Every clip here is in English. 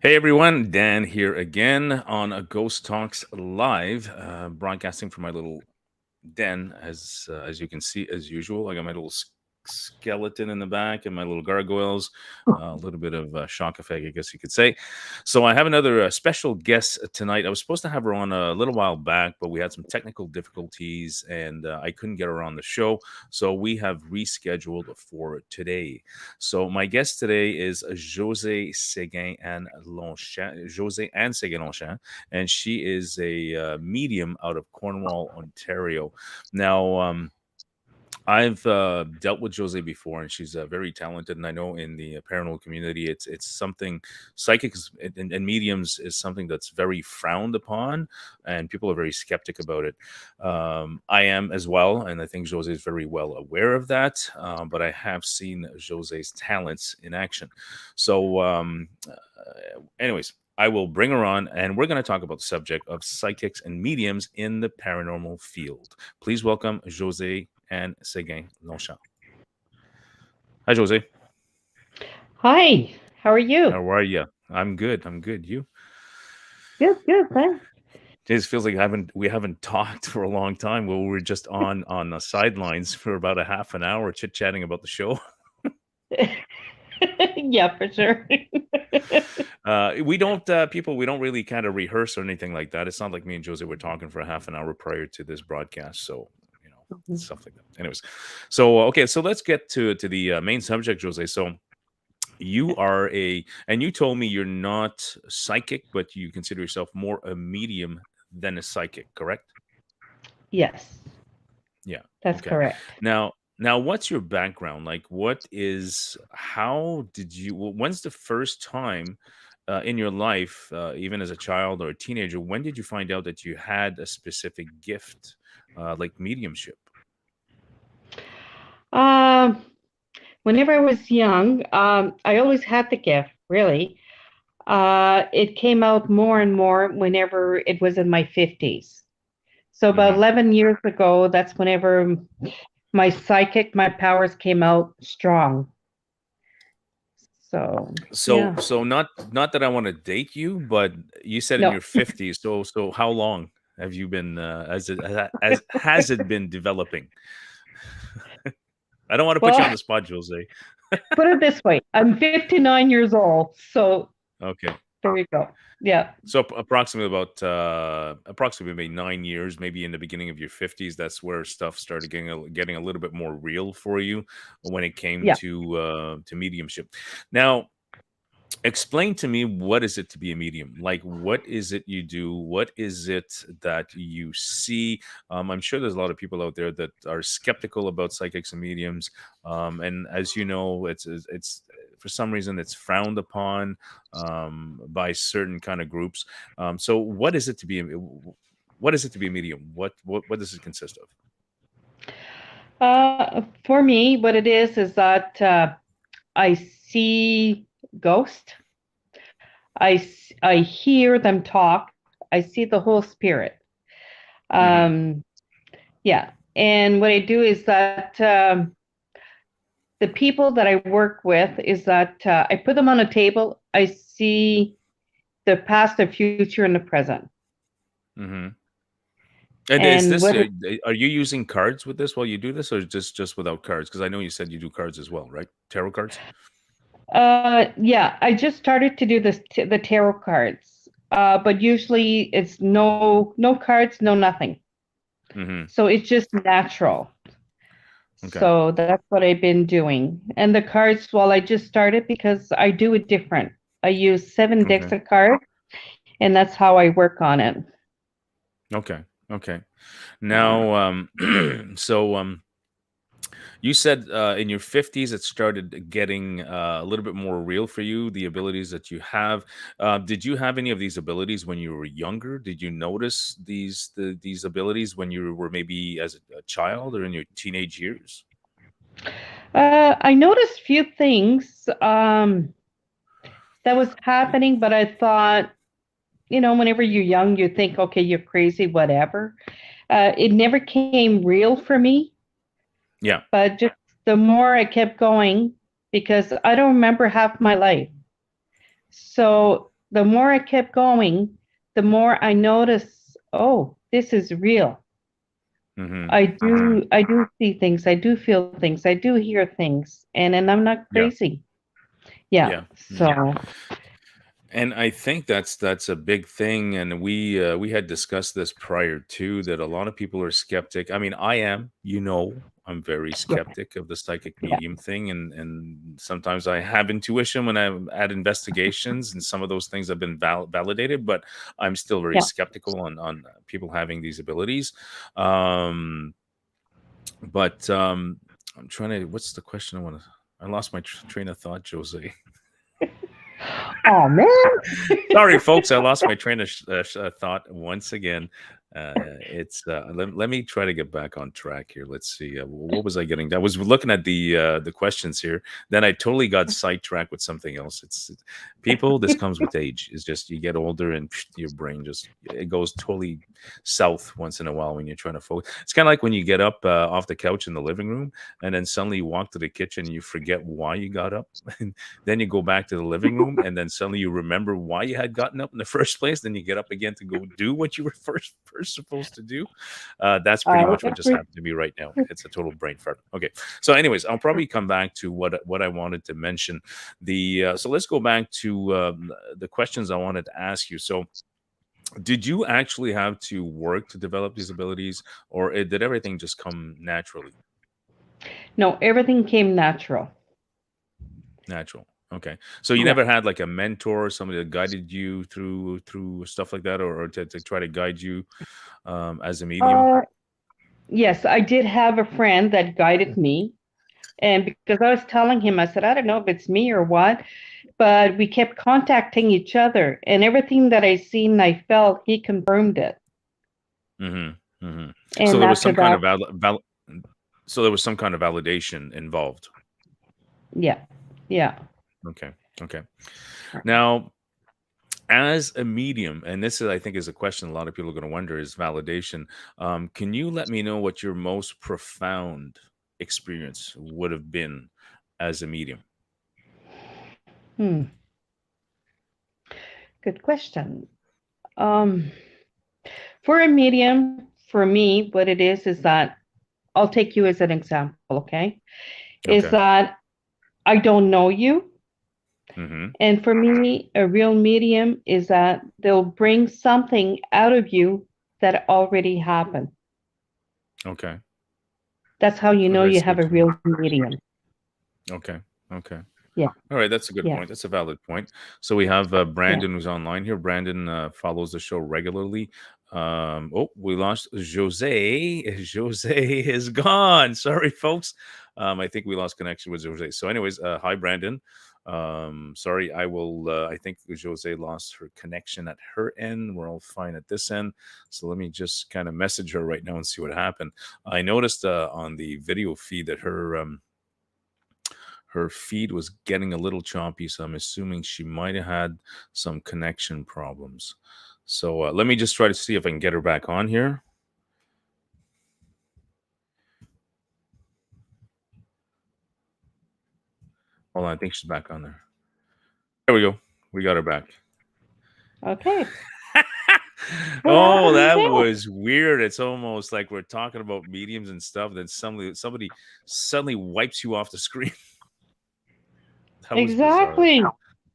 Hey everyone, Dan here again on a Ghost Talks Live, broadcasting from my little den. As you can see, as usual, I got my little skeleton in the back and my little gargoyles, a little bit of shock effect, I guess you could say. So I have another special guest tonight. I was supposed to have her on a little while back, but we had some technical difficulties and I couldn't get her on the show. So we have rescheduled for today. So my guest today is Josée Séguin and Longchamps, Josée Anne Séguin Longchamps, and she is a medium out of Cornwall, Ontario. Now, I've dealt with Josee before, and she's very talented. And I know in the paranormal community, it's something psychics and mediums is something that's very frowned upon, and people are very skeptic about it. I am as well, and I think Josee is very well aware of that. But I have seen Jose's talents in action. So, anyways. I will bring her on, and we're going to talk about the subject of psychics and mediums in the paranormal field. Please welcome Josée Anne Séguin Longchamps. Hi, Josée. Hi, how are you? How are you? I'm good. I'm good. You? Good, good, thanks. It just feels like we haven't talked for a long time. Well, we were just on the sidelines for about a half an hour, chit chatting about the show. Yeah, for sure. We don't people. We don't really kind of rehearse or anything like that. It's not like me and Josée were talking for a half an hour prior to this broadcast. So you know stuff like that. Anyways, so okay, so let's get to the main subject, Josée. So you are and you told me you're not psychic, but you consider yourself more a medium than a psychic, correct? Yes, Yeah. that's Okay. correct. Now, what's your background? Like, how did when's the first time in your life, even as a child or a teenager, when did you find out that you had a specific gift, like mediumship? Um, Whenever I was young, I always had the gift, really. It came out more and more whenever it was in my 50s. So about Hmm. 11 years ago, that's whenever my powers came out strong. So, So, yeah. not that I want to date you, but you said in No. your 50s. So how long have you been as has it been developing? I don't want to put you on Well, the spot, Jose. put it this way. I'm 59 years old. So Okay. there you go. Yeah. So approximately maybe 9 years, maybe in the beginning of your 50s, that's where stuff started getting a little bit more real for you when it came Yeah. to mediumship. Now, explain to me, what is it to be a medium? Like, what is it you do? What is it that you see? I'm sure there's a lot of people out there that are skeptical about psychics and mediums, and as you know, it's for some reason it's frowned upon by certain kind of groups. So what is it to be what is it to be a medium? What does it consist of? For me, what it is that I see ghosts. I hear them talk. I see the whole spirit. Hmm. Um, yeah. And what I do is that the people that I work with is that I put them on a table. I see the past, the future, and the present. Hmm. And is And this what it are you using cards with this while you do this, or just without cards? Because I know you said you do cards as well, right? Tarot cards. Yeah, I just started to do the tarot cards, but usually it's no cards, no nothing. Hmm. So it's just natural. Okay. So that's what I've been doing. And the cards, well, I just started because I do it different. I use 7 decks Okay. of cards, and that's how I work on it. Okay. Okay. Yeah. Now, so you said in your 50s it started getting a little bit more real for you, the abilities that you have. Did you have any of these abilities when you were younger? Did you notice these abilities when you were maybe as a child or in your teenage years? I noticed few things that was happening, but I thought, whenever you're young, you think, okay, you're crazy, whatever. It never came real for me, Yeah. but just the more I kept going, because I don't remember half my life. So the more I kept going, the more I noticed, oh, this is real. Mm-hmm. I do see things, I do feel things, I do hear things, and I'm not Yeah. crazy. Yeah. Yeah. Yeah. So And I think that's a big thing, and we had discussed this prior too, that a lot of people are skeptic. I mean, I am, I'm very yeah, skeptic of the psychic yeah, medium thing, and sometimes I have intuition when I'm at investigations, and some of those things have been validated, but I'm still very yeah. skeptical on people having these abilities. Um, but I'm trying to. What's the question I want to? I lost my train of thought, Jose. Oh man. Sorry, folks. I lost my train of thought once again. Let me try to get back on track here. Let's see. What was I getting? I was looking at the questions here. Then I totally got sidetracked with something else. People. This comes with age. It's just you get older and your brain just it goes totally south once in a while when you're trying to focus. It's kind of like when you get up off the couch in the living room and then suddenly you walk to the kitchen and you forget why you got up. Then you go back to the living room, and then suddenly you remember why you had gotten up in the first place. Then you get up again to go do what you were first supposed to do. That's pretty I much what just happened to me right now. It's a total brain fart. Okay, so anyways, I'll probably come back to what I wanted to mention. So let's go back to the questions I wanted to ask you. So, did you actually have to work to develop these abilities, or did everything just come naturally? No, everything came natural. Natural. Okay. So you Yeah. never had like a mentor, somebody that guided you through stuff like that, or to try to guide you as a medium? Uh, yes, I did have a friend that guided me. And because I was telling him, I said, I don't know if it's me or what, but we kept contacting each other. And everything that I seen and I felt, he confirmed it. Mm-hmm. Mm-hmm. So And there was after some kind that, of so there was some kind of validation involved. yeah, yeah. Okay. Okay. Now, as a medium, and this is I think is a question a lot of people are going to wonder is validation. Can you let me know what your most profound experience would have been as a medium? Hmm, good question. Um, for a medium, for me, what it is that I'll take you as an example, okay? Is Okay. that I don't know you. Mm-hmm. And for me, a real medium is that they'll bring something out of you that already happened. Okay. That's how you Oh, know you that's have good a to know. real medium. Okay. Okay. Yeah, All right. That's a good yeah. point. That's a valid point. So we have Yeah. Brandon who's online here. Brandon follows the show regularly. We lost Jose. Jose is gone. Sorry, folks. I think we lost connection with Jose. So, anyways, hi, Brandon. Sorry, I will. I think Jose lost her connection at her end. We're all fine at this end. So let me just kind of message her right now and see what happened. I noticed on the video feed that her feed was getting a little choppy, so I'm assuming she might have had some connection problems. So let me just try to see if I can get her back on here. Hold on, I think she's back on there. There we go. We got her back. Okay. What Oh, happened that there? was weird. It's almost like we're talking about mediums and stuff. Then somebody suddenly wipes you off the screen. That was bizarre. Exactly.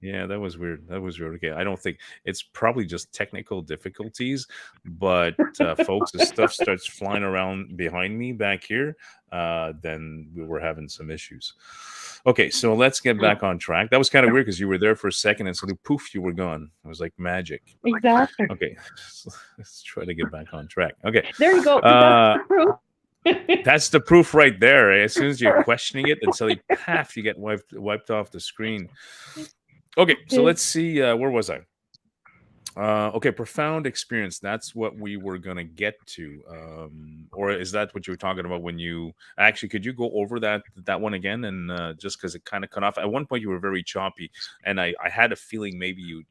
Yeah, that was weird. That was weird. Okay, I don't think it's probably just technical difficulties, but folks, if stuff starts flying around behind me back here, then we were having some issues. Okay, so let's get back on track. That was kind of weird because you were there for a second and suddenly poof, you were gone. It was like magic. Exactly. Okay, so let's try to get back on track. Okay, There you go. That's uh, the proof. that's the proof right there. As soon as you're questioning it, and suddenly, paf, you get wiped off the screen. Okay, so let's see. Where was I? Okay, profound experience. That's what we were gonna get to, or is that what you were talking about when you actually? Could you go over that one again? And just because it kind of cut off at one point, you were very choppy, and I had a feeling maybe your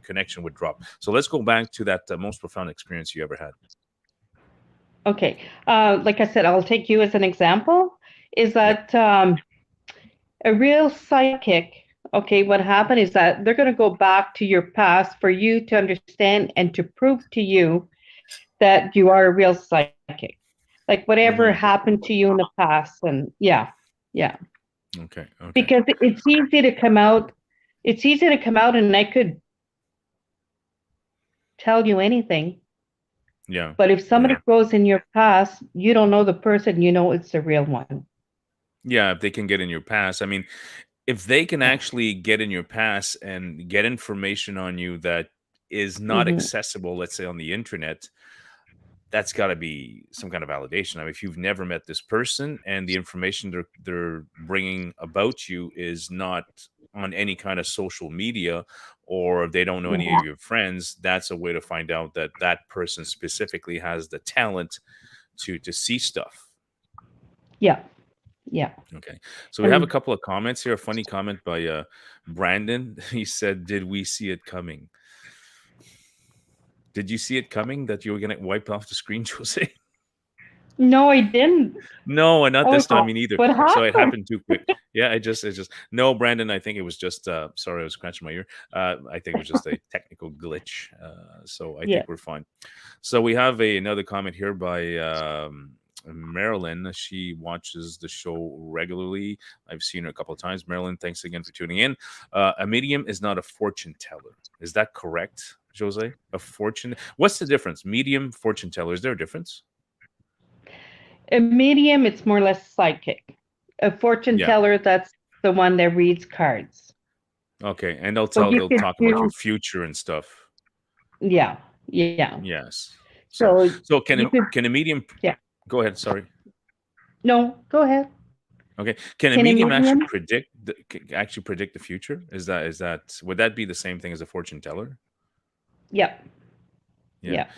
connection would drop. So let's go back to that most profound experience you ever had. Okay. Like I said, I'll take you as an example. Is Yep. that a real psychic? Okay, what happened is that they're going to go back to your past for you to understand and to prove to you that you are a real psychic. Like whatever Hmm. happened to you in the past. And yeah. Okay. Okay. Because it's easy to come out. It's easy to come out and I could tell you anything. Yeah. But if somebody Yeah. goes in your past, you don't know the person, you know it's the real one. Yeah. If they can get in your past, I mean, if they can Yeah. actually get in your past and get information on you that is not Hmm. accessible, let's say on the internet, that's got to be some kind of validation. I mean, if you've never met this person and the information they're bringing about you is not on any kind of social media, or they don't know any of Yeah. your friends, that's a way to find out that that person specifically has the talent to see stuff. Yeah. Yeah. Okay, so we have a And couple of comments here. A funny comment by Brandon. He said, "Did we see it coming? Did you see it coming that you were going to wipe off the screen, Jose?" no, I didn't. No, and not I was this time, like, me neither. what So it happened? happened too quick. Yeah, it just no, Brandon. I think it was just sorry, I was scratching my ear. I think it was just a technical glitch. So I Yeah. think we're fine. So we have another comment here by Marilyn. She watches the show regularly. I've seen her a couple of times. Marilyn, thanks again for tuning in. A medium is not a fortune teller. Is that correct, Jose? A fortune. What's the difference? Medium, fortune teller. Is there a difference? A medium, it's more or less psychic. A fortune Yeah. teller, that's the one that reads cards. Okay, and they'll So tell you they'll could talk about your do, future and stuff. yeah, yeah. Yes. So So so you could, can a medium yeah. go ahead, sorry. No, go ahead. Okay. Can a Can a medium actually medium? predict the future? Is that would that be the same thing as a fortune teller? Yep. Yeah. Yeah.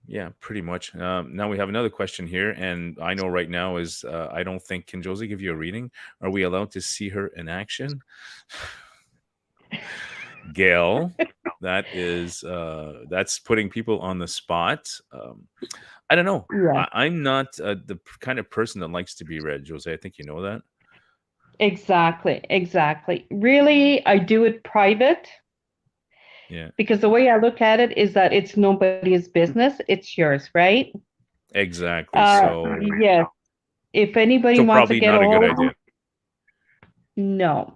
Yeah, pretty much. Now we have another question here, and I know right now is I don't think can Josie give you a reading? Are we allowed to see her in action? Gail, that's putting people on the spot. I don't know. Yeah. I'm not the kind of person that likes to be read, Jose. I think you know that. Exactly. Exactly. Really, I do it private Yeah, because the way I look at it is that it's nobody's business. It's yours, right? exactly. So, Yes. If anybody so wants to probably get not a a good hold of idea. them, no,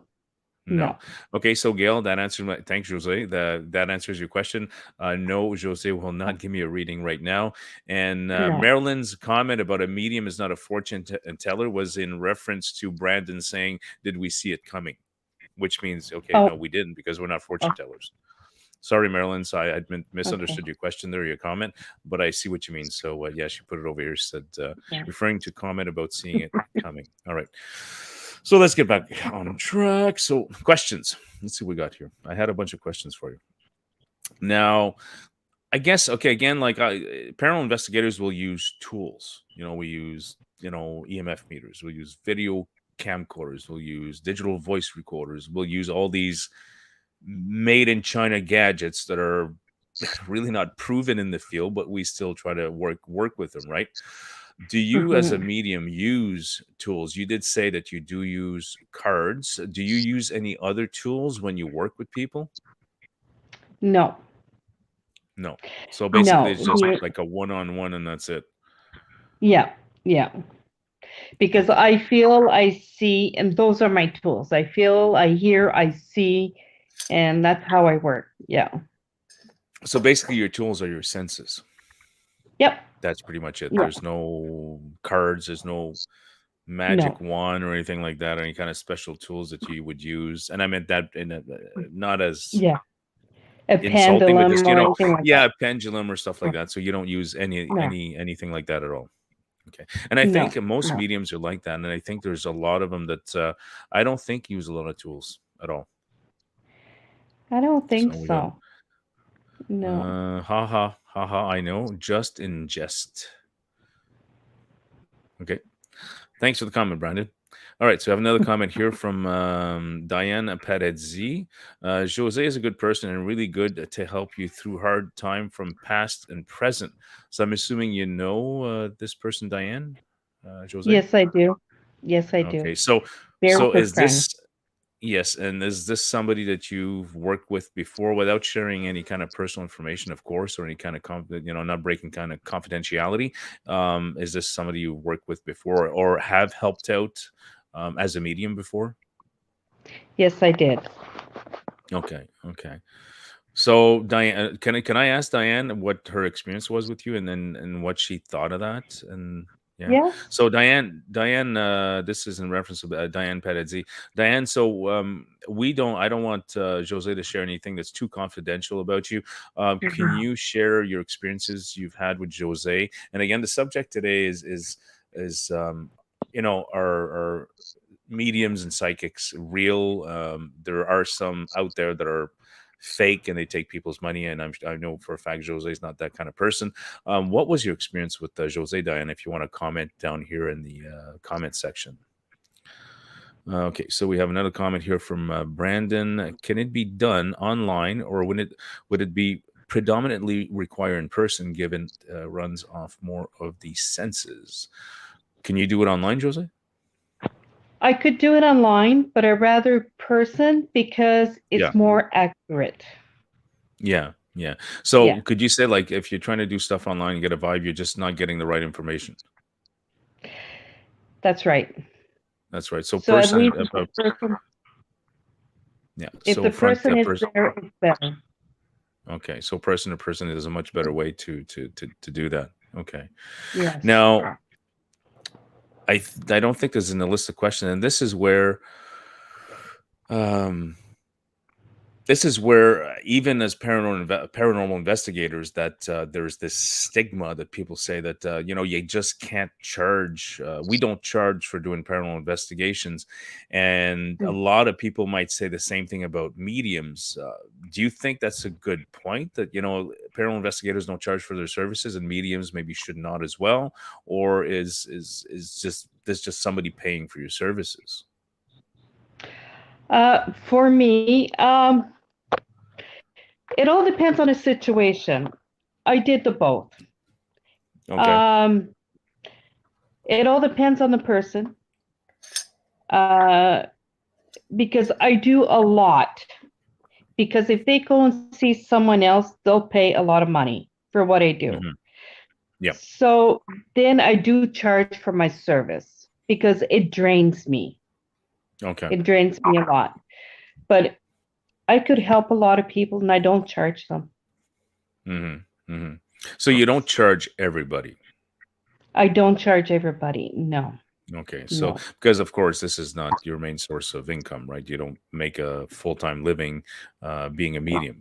No. no, Okay, so Gail, that answers my. Thanks, Jose. That answers your question. No, Jose will not give me a reading right now. And no. Marilyn's comment about a medium is not a fortune teller was in reference to Brandon saying, "Did we see it coming?" Which means, okay, no, Oh, we didn't because we're not oh, fortune tellers. Sorry, Marilyn. So I okay. misunderstood your question there, your comment, but I see what you mean. So yeah, she put it over here. Said Yeah. referring to comment about seeing it coming. All right. So let's get back on track. So questions. Let's see what we got here. I had a bunch of questions for you. Now, I guess okay. Again, like paranormal investigators will use tools. We use EMF meters. We'll use video camcorders. We'll use digital voice recorders. We'll use all these made in China gadgets that are really not proven in the field, but we still try to work with them, right? Do you, as a Mhm. medium, use tools? You did say that you do use cards. Do you use any other tools when you work with people? No, No. So basically, no. it's just like a one-on-one, and that's it. Yeah, yeah. Because Okay. I feel, I see, and those are my tools. I feel, I hear, I see, and that's how I work. Yeah. So basically, your tools are your senses. Yep. That's pretty much it. Yeah. There's no cards. There's no magic No. wand or anything like that, or any kind of special tools that you would use. And I meant that not as Yeah. A insulting, but just pendulum or anything like yeah, that. a pendulum or stuff like that. So you don't use No. anything like that at all. Okay, and I think No. most No. mediums are like that, and I think there's a lot of them that I don't think use a lot of tools at all. I don't think So we got so. No. ha ha ha ha. I know, just in jest. Okay, thanks for the comment, Brandon. All right, so I have another comment here from Diane Perezzi. Jose is a good person and really good to help you through hard time from past and present. So I'm assuming you know this person, Diane, Jose. Yes, I do. Yes, I do. Okay, so Very good is friend. this Yes, and is this somebody that you've worked with before, without sharing any kind of personal information, of course, or any kind of not breaking kind of confidentiality? Is this somebody you worked with before, or have helped out as a medium before? Yes, I did. Okay, okay. So Diane, can I ask Diane what her experience was with you, and then and what she thought of that, and yeah. Yes. So Diane, this is in reference to Diane Pedazzi. Diane, so I don't want José to share anything that's too confidential about you. Can Mhm. you share your experiences you've had with José? And again, the subject today is our mediums and psychics real? There are some out there that are fake and they take people's money, and I know for a fact Jose is not that kind of person. What was your experience with Jose, Diane? If you want to comment down here in the comment section. Okay, so we have another comment here from Brandon. Can it be done online, or would it be predominantly require in person, given runs off more of the senses? Can you do it online, Jose? I could do it online, but I'd rather person because Yeah. it's more accurate. Yeah, yeah. Yeah, So could you say, like, if you're trying to do stuff online and get a vibe, you're just not getting the right information? that's right. That's right. So So at person, least yeah. if So the front person is person. there, it's better. Okay. So person to person is a much better way to do that. Okay. Yes. Now, I don't think there's in the list of questions, and um this is where even as paranormal investigators, that there's this stigma that people say that you just can't charge. We don't charge for doing paranormal investigations, and a lot of people might say the same thing about mediums. Do you think that's a good point, that paranormal investigators don't charge for their services and mediums maybe should not as well, or is just this just somebody paying for your services? For me, it all depends on the situation. I did the both. Okay. Um, it all depends on the person. Uh, because I do a lot. Because if they go and see someone else, they'll pay a lot of money for what I do. Hmm. Yeah. So then I do charge for my service because it drains me. Okay. It drains me a lot. But I could help a lot of people and I don't charge them. Hmm. Hmm. So you don't charge everybody. I don't charge everybody. No, Okay. So no, because of course this is not your main source of income, right? You don't make a full-time living being a medium.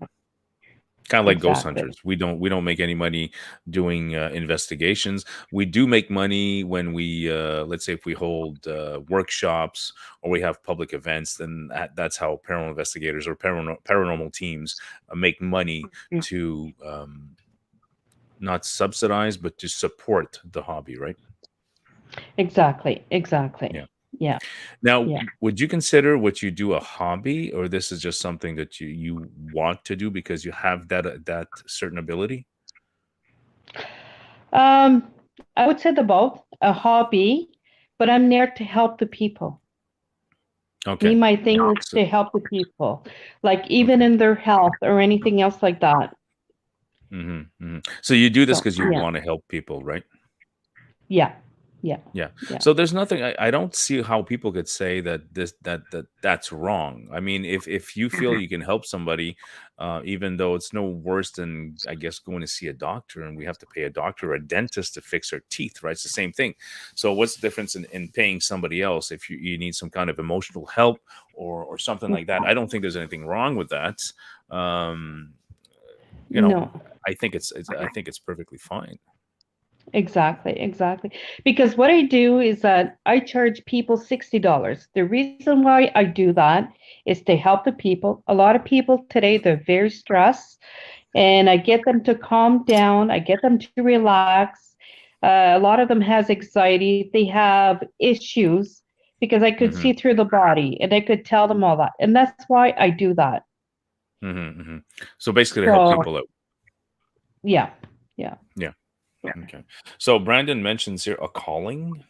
Kind of like ghost exactly. hunters. We don't make any money doing investigations. We do make money when we let's say if we hold workshops or we have public events, then that's how paranormal investigators or paranormal teams make money to not subsidize but to support the hobby, right? Exactly. Yeah. Exactly. Yeah. Now, Yeah. would you consider what you do a hobby, or this is just something that you want to do because you have that certain ability? Um, I would say the both, a hobby, but I'm there to help the people. Me, Okay. my thing Okay. is to help the people, like even Okay. in their health or anything else like that. Hmm. Hmm. So you do this So because you yeah, want to help people, right? yeah, yeah, Yeah. yeah. So there's nothing. I don't see how people could say that that's wrong. I mean, if you feel you can help somebody, even though it's no worse than, I guess, going to see a doctor and we have to pay a doctor or a dentist to fix our teeth, right? It's the same thing. So what's the difference in paying somebody else if you need some kind of emotional help or something like that? I don't think there's anything wrong with that. Um, you know, No, I think it's perfectly fine. exactly, exactly. Because what I do is that I charge people $60. The reason why I do that is to help the people. A lot of people today, they're very stressed, and I get them to calm down. I get them to relax. A lot of them has anxiety. They have issues because I could Hmm. see through the body and I could tell them all that. And that's why I do that. Hmm. Hmm. So basically, to help So people out. yeah, yeah. Yeah. Okay. So Brandon mentions here a calling.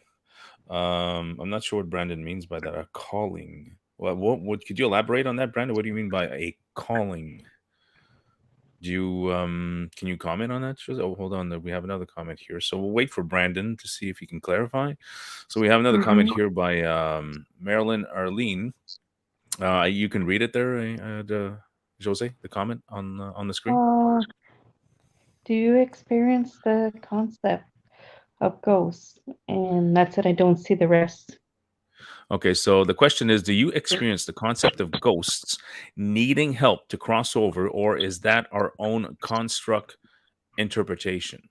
I'm not sure what Brandon means by that. A calling. Well, what could you elaborate on that, Brandon? What do you mean by a calling? Do you can you comment on that? Jose? Oh, hold on. We have another comment here. So we'll wait for Brandon to see if he can clarify. So we have another comment Mm-hmm. here by Marilyn Arlene. You can read it there, Jose. The comment on the screen. Uh, do you experience the concept of ghosts? And that's it. I don't see the rest. Okay, so the question is, do you experience the concept of ghosts needing help to cross over, or is that our own construct interpretation?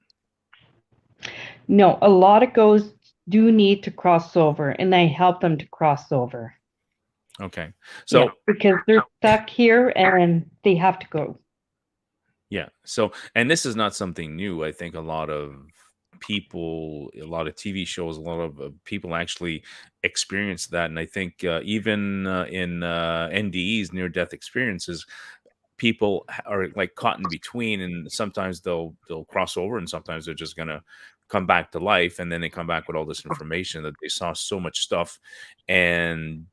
No, a lot of ghosts do need to cross over, and I help them to cross over. Okay. Yeah, So because they're stuck here and they have to go. yeah. So, and this is not something new. I think a lot of people, a lot of TV shows, a lot of people actually experience that. And I think even in NDEs, near death experiences, people are like caught in between, and sometimes they'll cross over, and sometimes they're just gonna come back to life, and then they come back with all this information that they saw so much stuff, and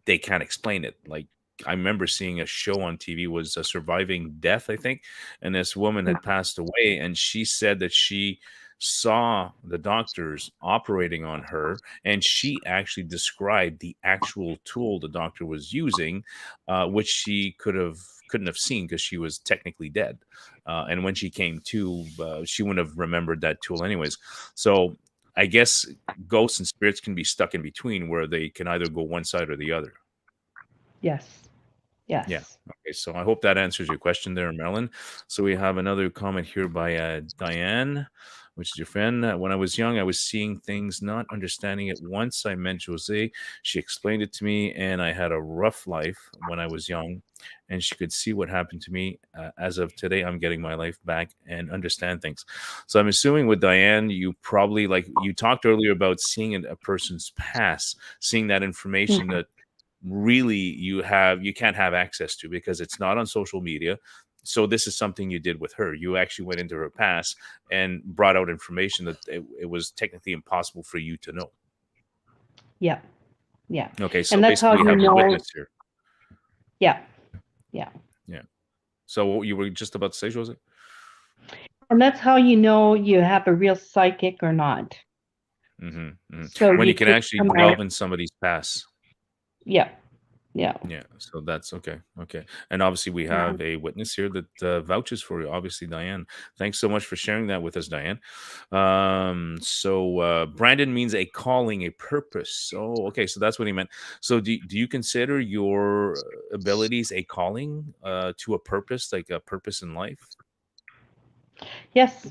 they can't explain it. Like I remember seeing a show on TV was a Surviving Death, I think, and this woman had passed away, and she said that she saw the doctors operating on her, and she actually described the actual tool the doctor was using, which she couldn't have seen because she was technically dead. And when she came to, she wouldn't have remembered that tool anyways. So I guess ghosts and spirits can be stuck in between where they can either go one side or the other. Yes. Yeah. Yes. Okay. So I hope that answers your question there, Marilyn. So we have another comment here by Diane, which is your friend. When I was young, I was seeing things, not understanding it. Once I met Josee, she explained it to me, and I had a rough life when I was young, and she could see what happened to me. As of today, I'm getting my life back and understand things. So I'm assuming with Diane, you probably, like you talked earlier about seeing a person's past, seeing that information Mhm. that really you can't have access to because it's not on social media. So this is something you did with her. You actually went into her past and brought out information that it was technically impossible for you to know. Yeah. Yeah. Okay, so And that's how basically we you have a know. witness here. Yeah. Yeah. Yeah. So what you were just about to say, Jose? And that's how you know you have a real psychic or not. So When you you can take actually command. delve in somebody's past. Yeah. Yeah. Yeah, so that's okay. Okay. And obviously, we Yeah. have a witness here that vouches for you. Obviously, Diane. Thanks so much for sharing that with us, Diane. Brandon means a calling, a purpose. Oh, okay. So that's what he meant. So do you consider your abilities a calling to a purpose, like a purpose in life? Yes.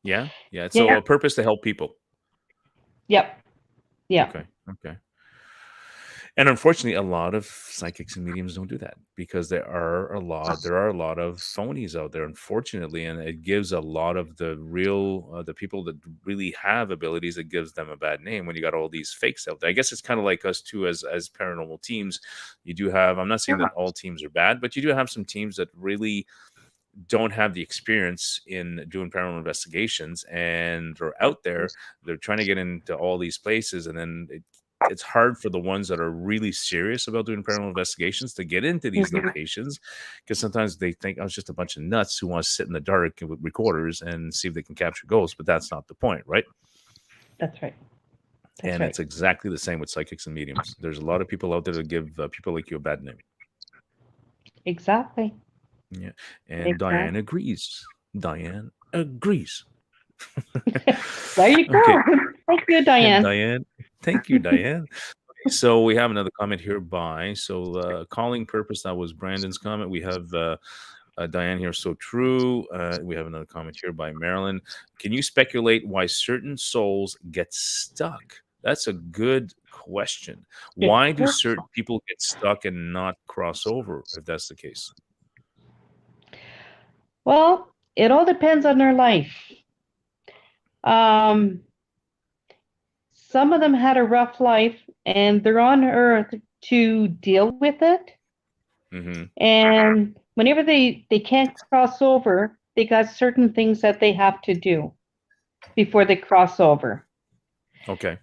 Yeah. Yeah. So Yeah. a purpose to help people. Yep. Yeah. Okay. Okay. And unfortunately, a lot of psychics and mediums don't do that because there are a lot of phonies out there, unfortunately, and it gives a lot of the people that really have abilities, it gives them a bad name when you got all these fakes out there. I guess it's kind of like us too as paranormal teams. You do have, I'm not saying that all teams are bad, but you do have some teams that really don't have the experience in doing paranormal investigations, and they're out there, they're trying to get into all these places, and then it's hard for the ones that are really serious about doing paranormal investigations to get into these Mhm. locations because sometimes they think, oh, it's just a bunch of nuts who want to sit in the dark with recorders and see if they can capture ghosts, but that's not the point, right? That's right. That's And right. it's exactly the same with psychics and mediums. There's a lot of people out there that give people like you a bad name. Exactly. Yeah, and Diane Exactly. agrees. Diane agrees. There you Okay, go. Thank you, and Diane. Diane, thank you, Diane. So we have another comment here by calling purpose. That was Brandon's comment. We have Diane here. So true. We have another comment here by Marilyn. Can you speculate why certain souls get stuck? That's a good question. Good Why do question. certain people get stuck and not cross over? If that's the case. Well, it all depends on their life. Um, some of them had a rough life and they're on earth to deal with it. Hmm. And whenever they can't cross over, they got certain things that they have to do before they cross over. Okay.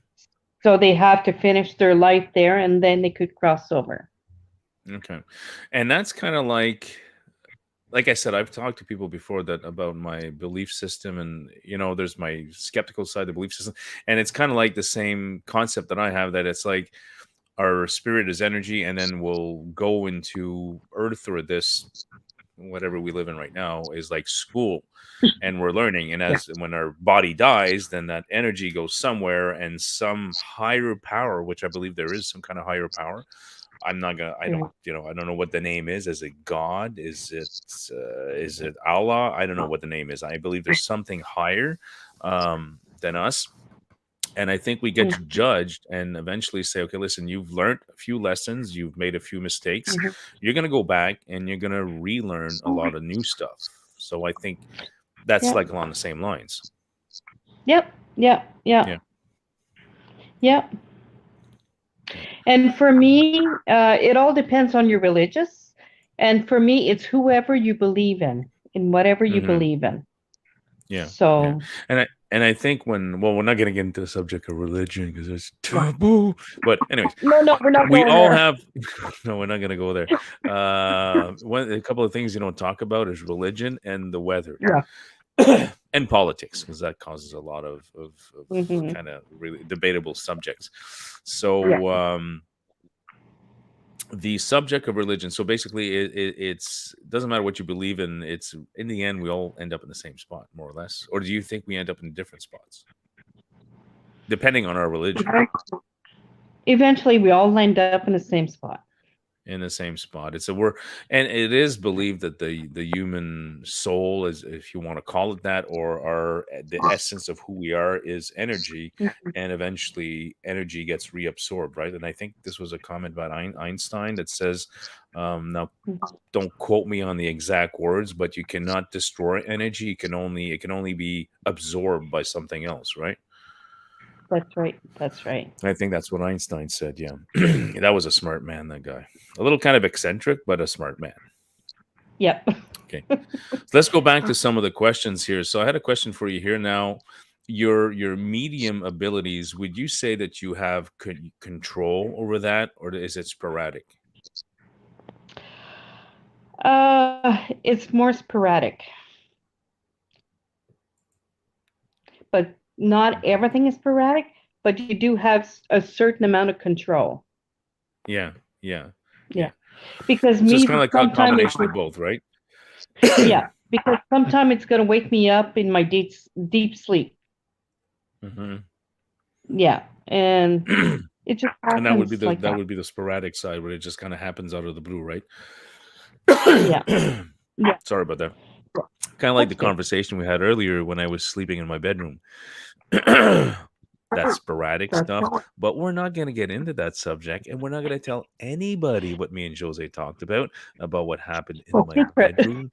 So they have to finish their life there and then they could cross over. Okay. And that's kind of like I said, I've talked to people before that about my belief system, and there's my skeptical side, the belief system, and it's kind of like the same concept that I have, that it's like our spirit is energy, and then we'll go into Earth, or this whatever we live in right now is like school, and we're learning, and Yeah. as when our body dies, then that energy goes somewhere, and some higher power, which I believe there is some kind of higher power. I'm not gonna. I Yeah. don't. I don't know what the name is. Is it God? Is it Allah? I don't know what the name is. I believe there's something higher than us, and I think we get Mm-hmm. judged and eventually say, okay, listen, you've learned a few lessons, you've made a few mistakes. Mm-hmm. You're gonna go back and you're gonna relearn a lot of new stuff. So I think that's Yep. like along the same lines. Yep. Yep. Yep. Yeah. Yep. Yeah. And for me, it all depends on your religious. And for me, it's whoever you believe in whatever you Hmm. believe in. Yeah. Yeah. So, And I think we're not gonna get into the subject of religion because it's no, taboo. But anyways, no, we're not we going all there. have no, we're not going to go there. A couple of things you don't talk about is religion and the weather Yeah. and politics, because that causes a lot of Hmm. kind of really debatable subjects. Yeah. So the subject of religion, so basically it's doesn't matter what you believe in, it's in the end we all end up in the same spot, more or less. Or do you think we end up in different spots depending on our religion? Eventually, we all end up in the same spot. In the same spot. It's a word, and it is believed that the human soul, is, if you want to call it that, or our the essence of who we are, is energy, and eventually energy gets reabsorbed, right? And I think this was a comment about Einstein that says, now don't quote me on the exact words, but you cannot destroy energy. It can only be absorbed by something else, right? That's right. That's right. I think that's what Einstein said. Yeah, that was a smart man. That guy, a little kind of eccentric, but a smart man. Yep. Okay, so let's go back to some of the questions here. So I had a question for you here now. Your medium abilities, would you say that you have control over that, or is it sporadic? It's more sporadic, but not everything is sporadic. But you do have a certain amount of control. Yeah, yeah, Yeah, yeah. because So it's me kind of like a sometimes, combination of both, right? yeah, because sometimes it's gonna wake me up in my deep sleep. Hmm. Yeah, and it just And that would be happens like that. the sporadic side, where it just kind of happens out of the blue, right? Yeah, yeah, Sorry about that. Kind of like that's the okay. conversation we had earlier when I was sleeping in my bedroom. That sporadic That's stuff, all. but we're not going to get into that subject, and we're not going to tell anybody what me and Jose talked about what happened in Well, my secret. bedroom.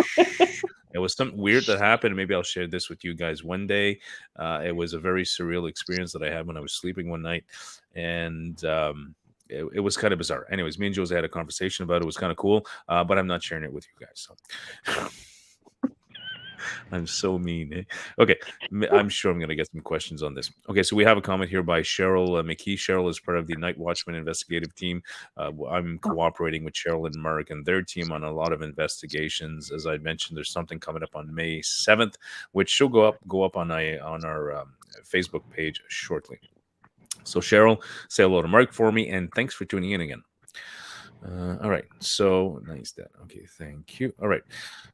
Shh. It was something weird that happened. Maybe I'll share this with you guys one day. It was a very surreal experience that I had when I was sleeping one night, and it was kind of bizarre. Anyways, me and Jose had a conversation about it. It was kind of cool, but I'm not sharing it with you guys. So. I'm so mean. Eh? Okay, I'm sure I'm going to get some questions on this. Okay, so we have a comment here by Cheryl McKee. Cheryl is part of the Night Watchman investigative team. I'm cooperating with Cheryl and Mark and their team on a lot of investigations. As I mentioned, there's something coming up on May 7th, which should go up on our Facebook page shortly. So Cheryl, say hello to Mark for me, and thanks for tuning in again. All right, so nice that. Okay, thank you. All right,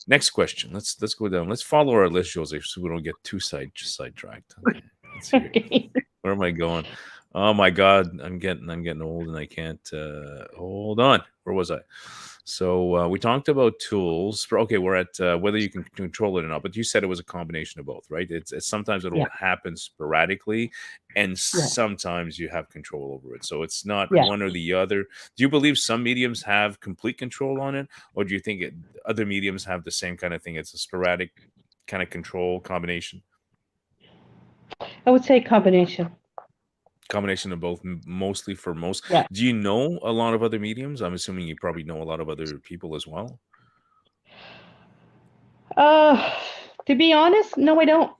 next question. Let's go down. Let's follow our list, Jose, so we don't get too sidetracked. Okay, let's see here. Okay. Where am I going? Oh my God, I'm getting old, and I can't hold on. Where was I? So we talked about tools. Okay, we're at whether you can control it or not. But you said it was a combination of both, right? It's sometimes Yeah, it'll happen sporadically, and yeah, sometimes you have control over it. So it's not yeah. one or the other. Do you believe some mediums have complete control on it, or do you think other mediums have the same kind of thing? It's a sporadic kind of control combination. I would say combination. Combination of both, mostly for most. Yeah. Do you know a lot of other mediums? I'm assuming you probably know a lot of other people as well. Uh, to be honest, no, I don't.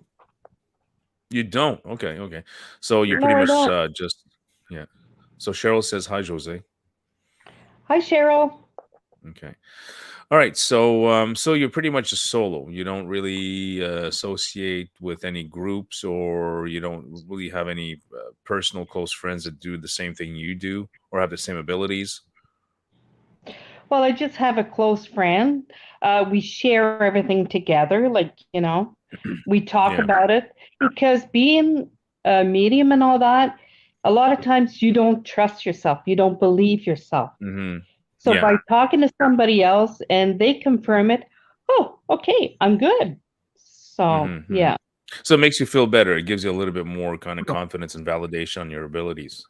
You don't. Okay, okay. So you're No, pretty I much don't. just yeah. So Cheryl says hi, Jose. Hi, Cheryl. Okay. All right. So so you're pretty much a solo. You don't really associate with any groups, or you don't really have any personal close friends that do the same thing you do or have the same abilities. Well, I just have a close friend. We share everything together. We talk Yeah. about it because being a medium and all that, a lot of times you don't trust yourself. You don't believe yourself. Hmm. So Yeah. by talking to somebody else and they confirm it, oh, okay, I'm good. So, Hmm. Hmm. yeah. So it makes you feel better. It gives you a little bit more kind of Yeah. confidence and validation on your abilities.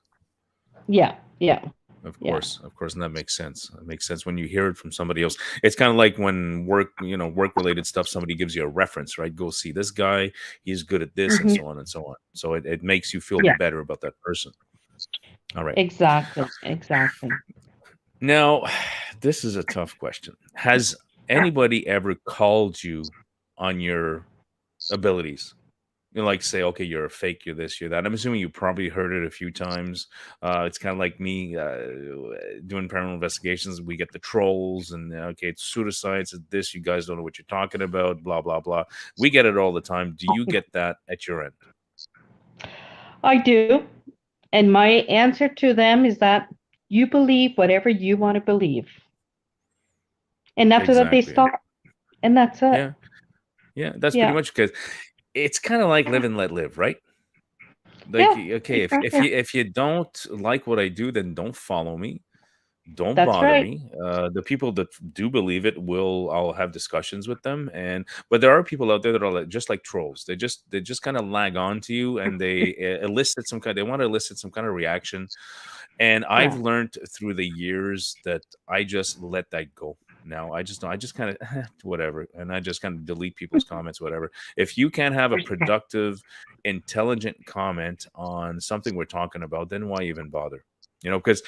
Yeah. Yeah. Yeah. Of course, and that makes sense. It makes sense when you hear it from somebody else. It's kind of like when work, work related stuff. Somebody gives you a reference, right? Go see this guy. He's good at this, and Hmm. so on and so on. So it makes you feel Yeah. better about that person. All right. Exactly. Exactly. Now, this is a tough question. Has anybody ever called you on your abilities? Like say, okay, you're a fake, you're this, you're that. I'm assuming you probably heard it a few times. It's kind of like me doing paranormal investigations. We get the trolls, and okay, it's pseudoscience, it's this. You guys don't know what you're talking about. Blah blah blah. We get it all the time. Do you get that at your end? I do. And my answer to them is that you believe whatever you want to believe. And after that, they Exactly. stop. And that's it. Yeah, yeah. That's pretty Yeah. much because it's kind of like live and let live, right? Like, Yeah. okay, if Exactly. you don't like what I do, then don't follow me. Don't That's bother right. me. The people that do believe it will I'll have discussions with them, and but there are people out there that are just like trolls. They just kind of lag on to you, and they elicit some kind. They want to elicit some kind of reaction, and I've Yeah. learned through the years that I just let that go. Now I just don't. I just kind of whatever, and I just kind of delete people's comments, whatever. If you can't have a productive, intelligent comment on something we're talking about, then why even bother? Because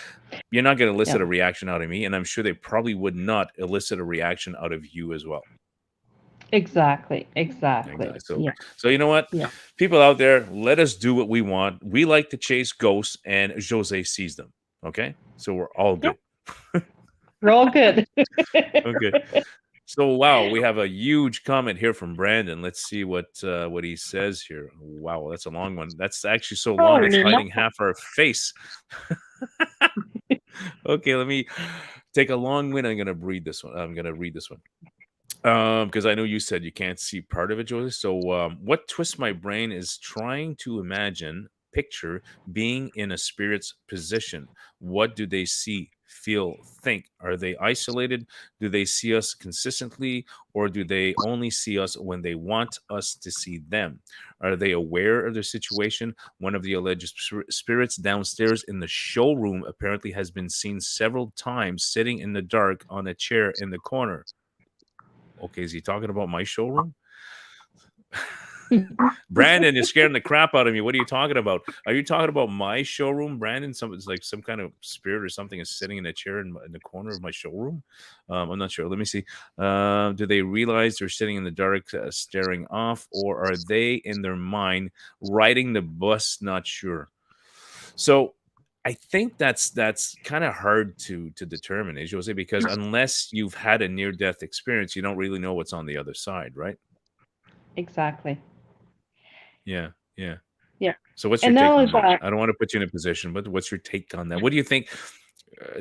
you're not going to Yeah. elicit a reaction out of me, and I'm sure they probably would not elicit a reaction out of you as well. Exactly. Exactly. Exactly. So, Yeah. so you know what, Yeah. people out there, let us do what we want. We like to chase ghosts, and Jose sees them. Okay, so we're all Yep. good. We're all good. Okay. So wow, we have a huge comment here from Brandon. Let's see what he says here. Wow, that's a long one. That's actually so long it's Holy hiding no. half our face. Okay, let me take a long win. I'm gonna read this one. I'm gonna read this one. Because I know you said you can't see part of it, Josie. So, what twists my brain is trying to imagine, picture being in a spirit's position. What do they see, feel, think? Are they isolated? Do they see us consistently, or do they only see us when they want us to see them? Are they aware of their situation? One of the alleged spirits downstairs in the showroom apparently has been seen several times sitting in the dark on a chair in the corner. Okay, is he talking about my showroom? Brandon, you're scaring the crap out of me. What are you talking about? Are you talking about my showroom, Brandon? It's like some kind of spirit or something is sitting in a chair in the corner of my showroom. I'm not sure. Let me see. Do they realize they're sitting in the dark, staring off, or are they in their mind riding the bus? Not sure. So I think that's kind of hard to determine, is Jose, because unless you've had a near death experience, you don't really know what's on the other side, right? Exactly. Yeah, yeah. Yeah. So what's your And not take only on that? that, I don't want to put you in a position, but what's your take on that? What do you think?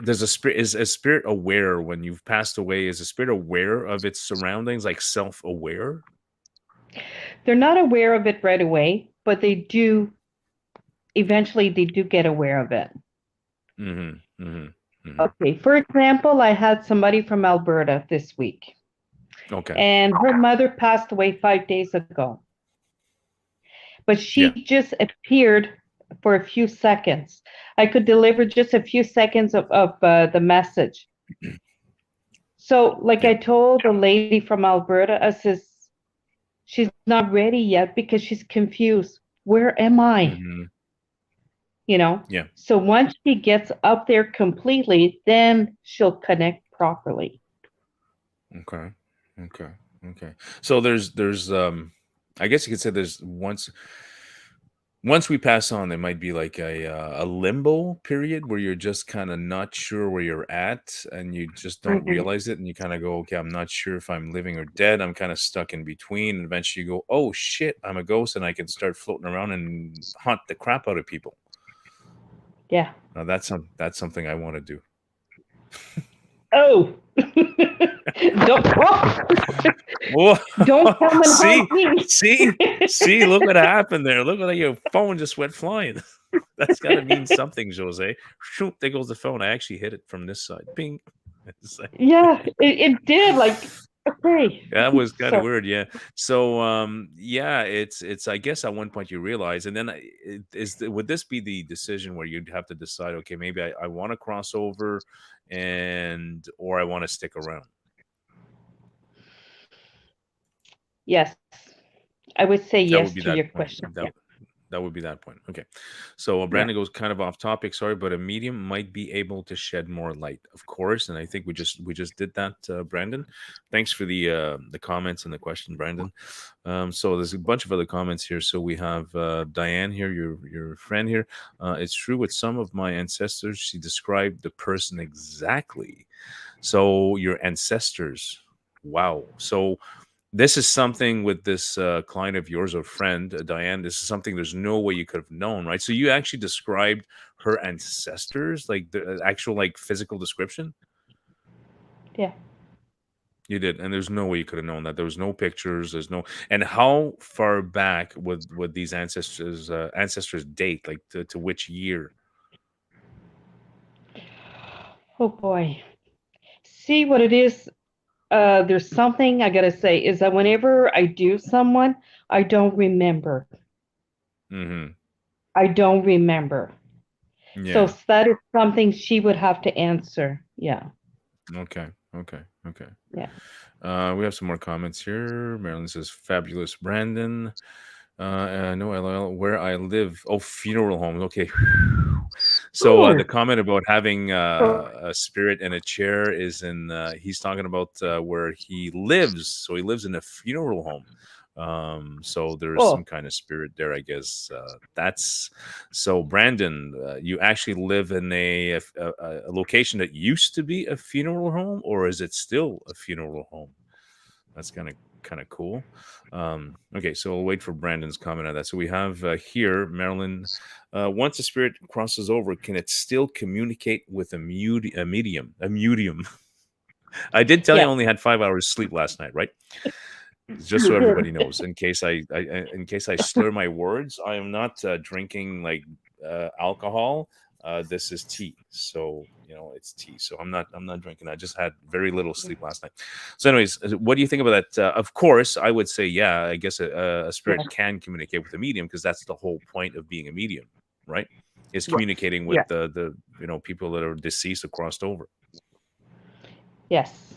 Does a spirit is a spirit aware when you've passed away? Is a spirit aware of its surroundings, like self-aware? they're not aware of it right away, but eventually they do get aware of it. Mm-hmm. Mm-hmm. Mm-hmm. Okay. For example, I had somebody from Alberta this week, Okay. and her mother passed away 5 days ago, but Yeah. she just appeared for a few seconds. I could deliver just a few seconds of the message. So, like Yeah. I told the lady from Alberta, I says, she's not ready yet because she's confused. Where am I? Mm-hmm. You know? Yeah. So once she gets up there completely, then she'll connect properly. Okay. Okay. Okay. So there's I guess you could say there's once. Once we pass on, there might be like a limbo period where you're just kind of not sure where you're at, and you just don't Mhm. realize it, and you kind of go, okay, I'm not sure if I'm living or dead. I'm kind of stuck in between. And eventually you go, oh shit, I'm a ghost, and I can start floating around and haunt the crap out of people. Yeah. Now that's something I want to do. Oh. Don't Whoa. don't come and haunt see, me. see, see, look what happened there. Look at your phone just went flying. That's got to mean something, Jose. Shoot, there goes the phone. I actually hit it from this side. Ping. It's like, Yeah, it did. Like, okay. that was kind of So weird, yeah. So, yeah, it's. I guess at one point you realize, and then would this be the decision where you'd have to decide? Okay, maybe I want to cross over, and or I want to stick around. yes, I would say That yes would be to that your point. question. Yeah. That would be that point. Okay. So Yeah. Brandon goes kind of off topic, sorry, but a medium might be able to shed more light, of course. And I think we just did that, Brandon. Thanks for the comments and the question, Brandon. So there's a bunch of other comments here. So we have Diane here, your friend here. It's true with some of my ancestors. She described the person exactly. So your ancestors. Wow. So this is something with this client of yours or friend, Diane. This is something there's no way you could have known, right? So you actually described her ancestors, like the actual like physical description. Yeah. You did, and there's no way you could have known that. There was no pictures. There's no. And how far back would these ancestors date? Like to which year? Oh boy. See what it is. There's something I gotta say is that whenever I do someone, I don't remember. Mm-hmm. I don't remember. So Yeah. that is something she would have to answer. Yeah. Okay. Okay. Okay. Yeah. We have some more comments here. Marilyn says, "Fabulous, Brandon." No, LL, where I live. Oh, funeral homes. Okay. So the Ooh. comment about having a spirit in a chair is in. He's talking about where he lives. So he lives in a funeral home. So there's some Oh. kind of spirit there, I guess. That's so. Brandon, you actually live in a location that used to be a funeral home, or is it still a funeral home? That's kind of cool. Okay, so we'll wait for Brandon's comment on that. So we have here, Marilyn. Once a spirit crosses over, can it still communicate with a medium? A medium. I did tell you I Yeah. only had 5 hours sleep last night, right? Just You so everybody did. knows, in case I slur my words, I am not drinking like alcohol. This is tea, so it's tea. So I'm not drinking. I just had very little sleep last night. So, anyways, what do you think about that? Of course, I would say, yeah. I guess a spirit Yeah. can communicate with a medium because that's the whole point of being a medium, right? Is Yes. communicating with Yeah. the people that are deceased or crossed over. Yes.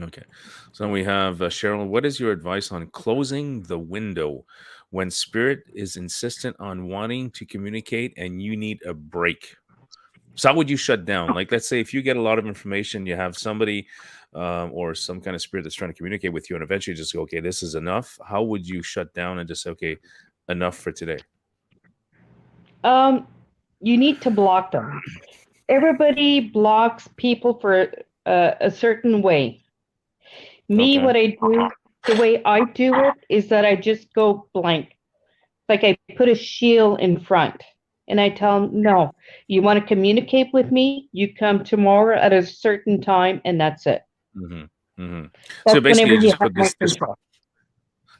Okay. So we have Cheryl. What is your advice on closing the window when spirit is insistent on wanting to communicate and you need a break? So how would you shut down? Like, let's say if you get a lot of information, you have somebody or some kind of spirit that's trying to communicate with you, and eventually just go, okay, this is enough. How would you shut down and just say, okay, enough for today? Um, you need to block them. Everybody blocks people for a certain way. Me, Okay. what I do, the way I do it is that I just go blank. Like I put a shield in front and I tell them, no, you want to communicate with me? You come tomorrow at a certain time and that's it. hmm hmm So That's basically, whenever you you just have put more this control.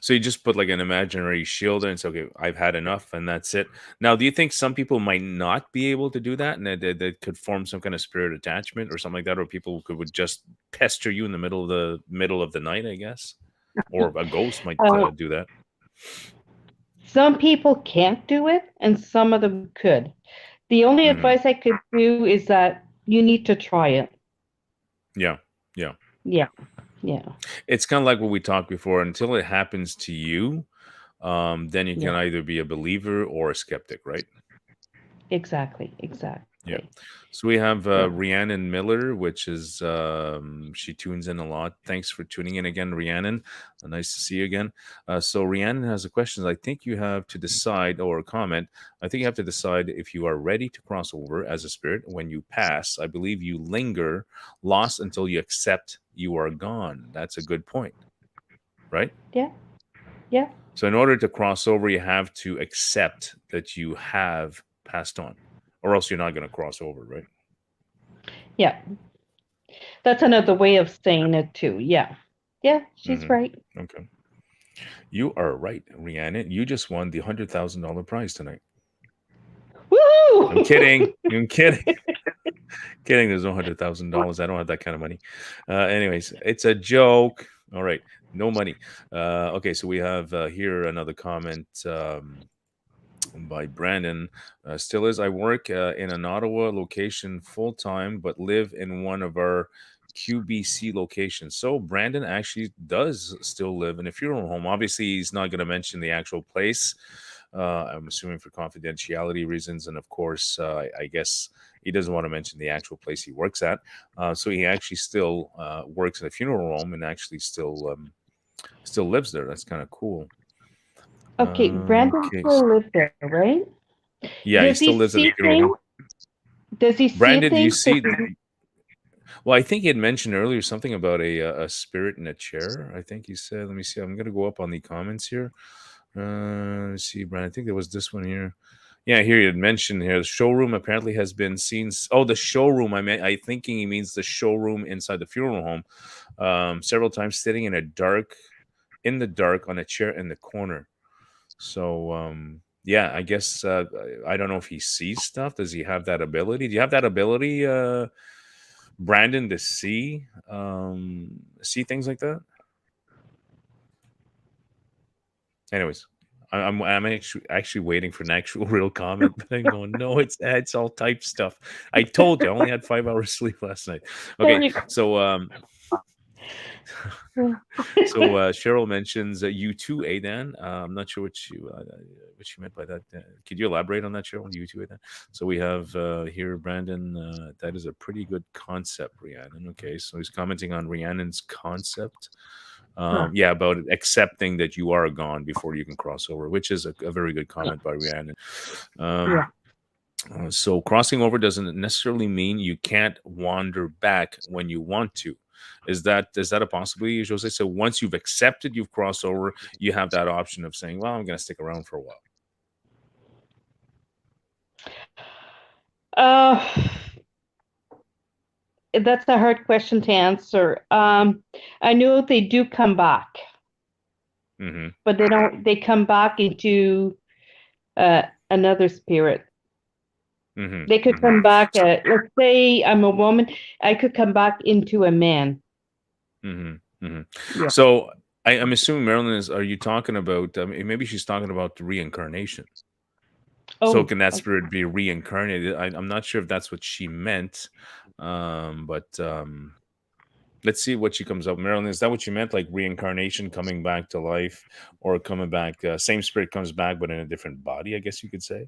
So you just put like an imaginary shield there and say, okay, I've had enough and that's it. Now, do you think some people might not be able to do that and that could form some kind of spirit attachment or something like that, or people would just pester you in the middle of the night, I guess, or a ghost might Uh, do that. some people can't do it and some of them could. The only hmm advice I could do is that you need to try it. Yeah, yeah. Yeah, yeah, It's kind of like what we talked before. Until it happens to you, then you yeah, can either be a believer or a skeptic, right? exactly, exactly. Yeah. Okay. So we have Yeah. Rhiannon Miller, which is she tunes in a lot. Thanks for tuning in again, Rhiannon. Nice to see you again. So Rhiannon has a question. I think you have to decide, or a comment. I think you have to decide if you are ready to cross over as a spirit when you pass. I believe you linger, lost until you accept you are gone. That's a good point, right? Yeah. Yeah. So in order to cross over, you have to accept that you have passed on, or else you're not going to cross over, right? Yeah. That's another way of saying it too. Yeah. Yeah, she's Hmm. right. Okay. You are right, Rhiannon. You just won the $100,000 prize tonight. I'm Woohoo! kidding. I'm kidding. Kidding. There's no $100,000. I don't have that kind of money. Anyways, it's a joke. All right. No money. Okay. So we have here another comment. By Brandon. Still is. I work in an Ottawa location full time, but live in one of our QBC locations. So Brandon actually does still live in a funeral home. Obviously, he's not going to mention the actual place. I'm assuming for confidentiality reasons, and of course, I guess he doesn't want to mention the actual place he works at. So he actually still works in a funeral home and actually still lives there. That's kind of cool. Okay, Brandon Okay. still lives there, right? Yeah, he Does he still lives at the see funeral home. things? Does he see Brandon, do you things? see? Well, I think he had mentioned earlier something about a spirit in a chair. I think he said. Let me see. I'm going to go up on the comments here. Let's see, Brandon. I think there was this one here. Yeah, here he had mentioned here the showroom apparently has been seen. Oh, the showroom. I thinking he means the showroom inside the funeral home. Several times sitting in the dark on a chair in the corner. So yeah, I guess I don't know if he sees stuff. Does he have that ability? Do you have that ability, Brandon, to see things like that? Anyways, I'm actually waiting for an actual real comment, but I'm going, no, it's all type stuff. I told you I only had 5 hours sleep last night. There Okay, you so go. so Cheryl mentions you too, Adan. I'm not sure what you meant by that. Could you elaborate on that, Cheryl? You too, Adan. So we have here Brandon. That is a pretty good concept, Rhiannon. Okay, so he's commenting on Rhiannon's concept. Huh. Yeah, about accepting that you are gone before you can cross over, which is a very good comment by Rhiannon. Um, Yeah. so crossing over doesn't necessarily mean you can't wander back when you want to. Is that a possibility, Jose? So once you've accepted you've crossed over, you have that option of saying, "Well, I'm going to stick around for a while." Uh, that's a hard question to answer. I know they do come back, Hmm. but they don't. They come back into another spirit. Hmm. They could Hmm. come back. Let's say I'm a woman. I could come back into a man. Hmm. Hmm. Yeah. So I'm assuming Marilyn is. Are you talking about? Maybe she's talking about the reincarnation. So Oh. can that spirit be reincarnated? I'm not sure if that's what she meant, but let's see what she comes up. Marilyn, is that what you meant? Like reincarnation, coming back to life, or coming back? Same spirit comes back, but in a different body. I guess you could say.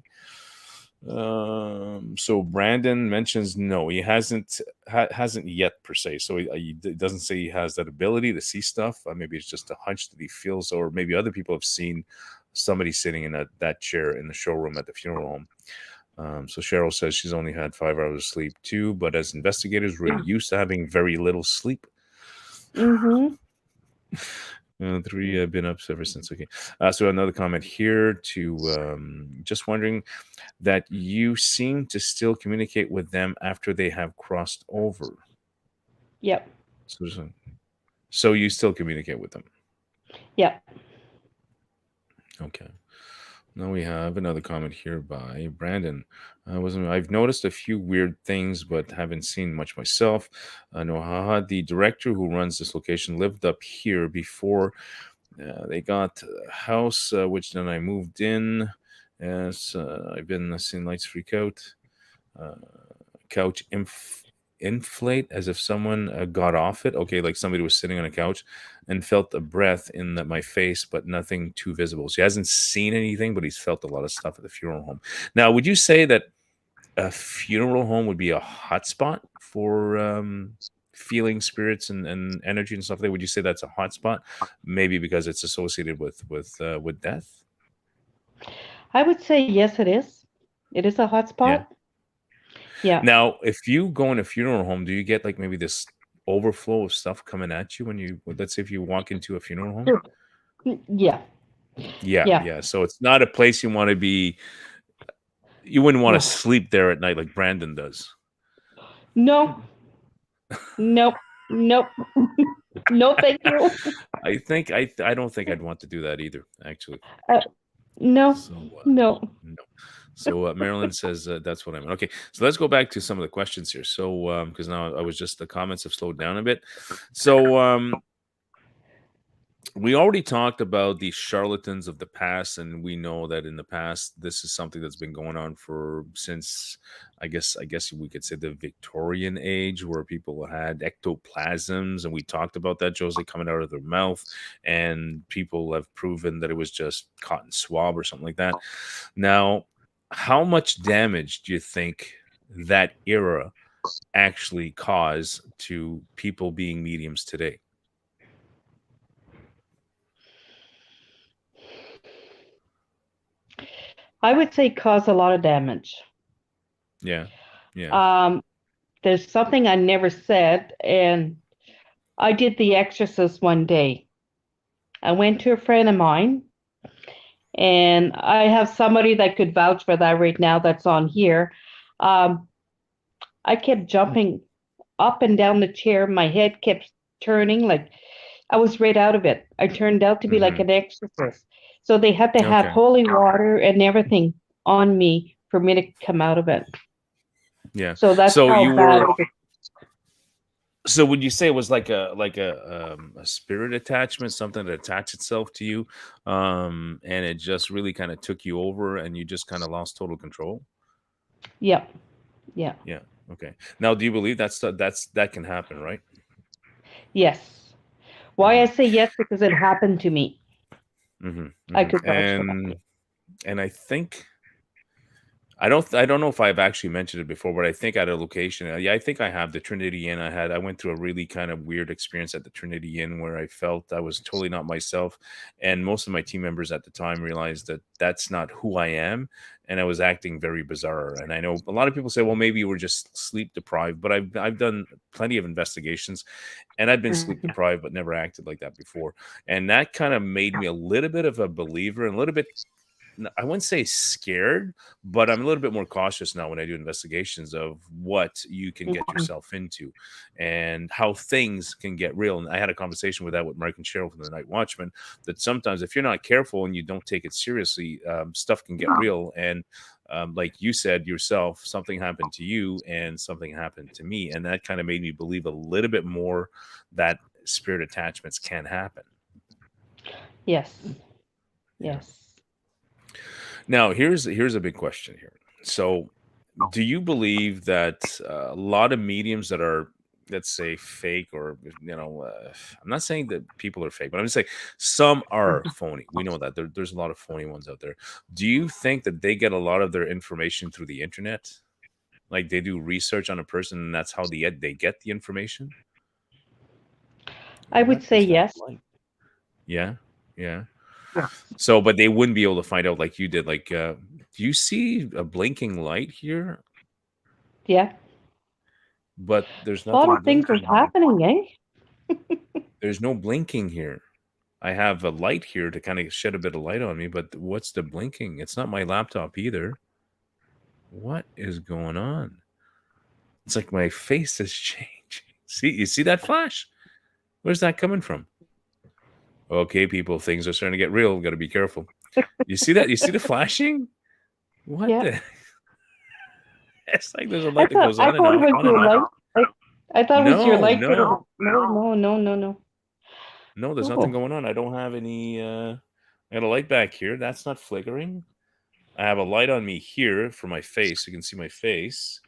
So Brandon mentions no, he hasn't yet per se. So he doesn't say he has that ability to see stuff. Maybe it's just a hunch that he feels, or maybe other people have seen somebody sitting in that chair in the showroom at the funeral home. So Cheryl says she's only had 5 hours of sleep too, but as investigators, we're used to having very little sleep. Mm-hmm. Three been up ever since. Okay. So another comment here to just wondering that you seem to still communicate with them after they have crossed over. Yep. So you still communicate with them. Yep. Okay. Now we have another comment here by Brandon. I've noticed a few weird things, but haven't seen much myself. Nohaha, the director who runs this location, lived up here before they got a house, which then I moved in. As I've been seeing lights freak out. Uh, couch inflate as if someone got off it. Okay, like somebody was sitting on a couch and felt a breath in my face, but nothing too visible. So he hasn't seen anything, but he's felt a lot of stuff at the funeral home. Now, would you say that a funeral home would be a hotspot for feeling spirits and energy and stuff like that? Would you say that's a hotspot? Maybe because it's associated with death? I would say yes, it is. It is a Yeah. hotspot. Yeah. Now, if you go in a funeral home, do you get like maybe this overflow of stuff coming at you when let's say if you walk into a funeral home? Sure. Yeah. Yeah, Yeah. yeah. So it's not a place you want to be. You wouldn't want to No. sleep there at night like Brandon does. No. Nope. Nope. No, thank you. I don't think I'd want to do that either, actually. Uh, no. So No. no. So Marilyn says that's what I meant. Okay, so let's go back to some of the questions here. So because now I was just the comments have slowed down a bit. So we already talked about the charlatans of the past, and we know that in the past this is something that's been going on for since I guess we could say the Victorian age, where people had ectoplasms, and we talked about that, Josee, coming out of their mouth, and people have proven that it was just cotton swab or something like that. Now, how much damage do you think that era actually caused to people being mediums today? I would say cause a lot of damage. Yeah, yeah. Um, there's something I never said, and I did The Exorcist one day. I went to a friend of mine, and I have somebody that could vouch for that right now that's on here. Um, I kept jumping up and down the chair. My head kept turning like I was right out of it. I turned out to be like Hmm. an exorcist. So they had to have Okay. holy water and everything on me for me to come out of it. Yeah. So that's So how you bad were. it. So would you say it was like a spirit attachment, something that attached itself to you, and it just really kind of took you over, and you just kind of lost total control? Yeah, yeah, Yeah. Okay. Now, do you believe that can happen, right? yes. Why Hmm. I say yes because it happened to me. Hmm. I Hmm. could vouch for that. And I think I don't know if I've actually mentioned it before, but I think at a location, yeah, I think I have the Trinity Inn. I went through a really kind of weird experience at the Trinity Inn where I felt I was totally not myself, and most of my team members at the time realized that that's not who I am, and I was acting very bizarre. And I know a lot of people say, well, maybe you were just sleep deprived, but I've done plenty of investigations, and I've been sleep Mhm. deprived, but never acted like that before, and that kind of made me a little bit of a believer and a little bit, I wouldn't say scared, but I'm a little bit more cautious now when I do investigations of what you can get yourself into and how things can get real. And I had a conversation with that with Mike and Cheryl from the Night Watchman, that sometimes if you're not careful and you don't take it seriously, stuff can get real. And like you said yourself, something happened to you and something happened to me. And that kind of made me believe a little bit more that spirit attachments can happen. Yes, Yeah. yes. Now, here's a big question here. So, do you believe that a lot of mediums that are, let's say, fake, or I'm not saying that people are fake, but I'm just saying some are phony. We know that there's a lot of phony ones out there. Do you think that they get a lot of their information through the internet? Like they do research on a person, and that's how they get the information? I would What say is that yes. like? Yeah, yeah. Yes. So, but they wouldn't be able to find out like you did. Like, do you see a blinking light here? Yeah. But there's A lot nothing of things are blinking. happening, eh? There's no blinking here. I have a light here to kind of shed a bit of light on me, but what's the blinking? It's not my laptop either. What is going on? It's like my face has changed. See, you see that flash? Where's that coming from? Okay, people, things are starting to get real. Got to be careful. You see that? You see the flashing? What Yeah. the? It's like there's a light that goes I on and thought it off, was on and your off. light. I thought it was your No, light. no, No, no, no, no, no. no. There's nothing Oh, going on. I don't have any. I got a light back here. That's not flickering. I have a light on me here for my face. You can see my face.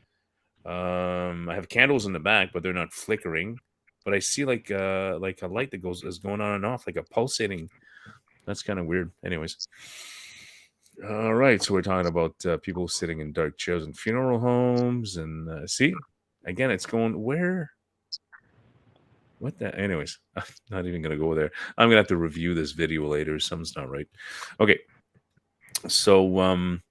I have candles in the back, but they're not flickering. But I see like a light that goes is going on and off, like a pulsating. That's kind of weird. Anyways, All right, so we're talking about people sitting in dark chairs in funeral homes, and see, again, it's going where. What the? Anyways, I'm not even gonna go there. I'm gonna have to review this video later. Something's not right. Okay, so I'm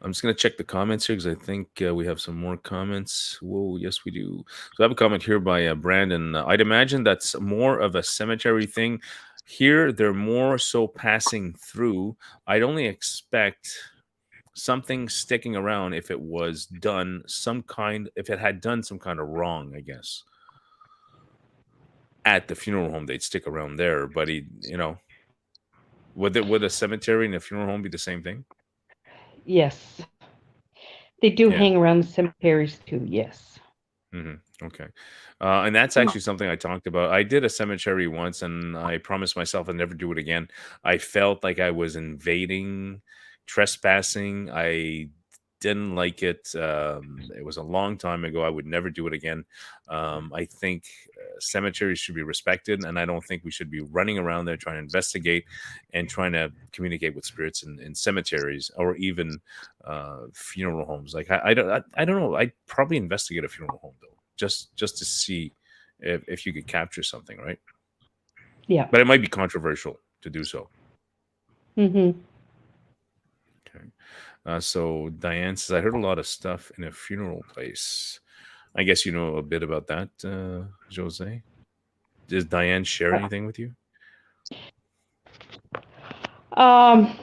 just gonna check the comments here because I think we have some more comments. Whoa, yes, we do. So I have a comment here by Brandon. I'd imagine that's more of a cemetery thing. Here, they're more so passing through. I'd only expect something sticking around if it was done some kind, if it had done some kind of wrong, I guess. At the funeral home, they'd stick around there, but would a cemetery and a funeral home be the same thing? Yes. They do Yeah. hang around the cemeteries too, yes. Okay. And that's actually something I talked about. I did a cemetery once and I promised myself I'd never do it again. I felt like I was invading, trespassing. I didn't like it. It was a long time ago. I would never do it again. I think cemeteries should be respected, and I don't think we should be running around there trying to investigate and trying to communicate with spirits in cemeteries or even funeral homes. Like I don't know. I'd probably investigate a funeral home though, just to see if you could capture something, right? Yeah. But it might be controversial to do so. Mm-hmm. Okay. So Diane says, I heard a lot of stuff in a funeral place. I guess you know a bit about that, Jose. Does Diane share anything with you? Um,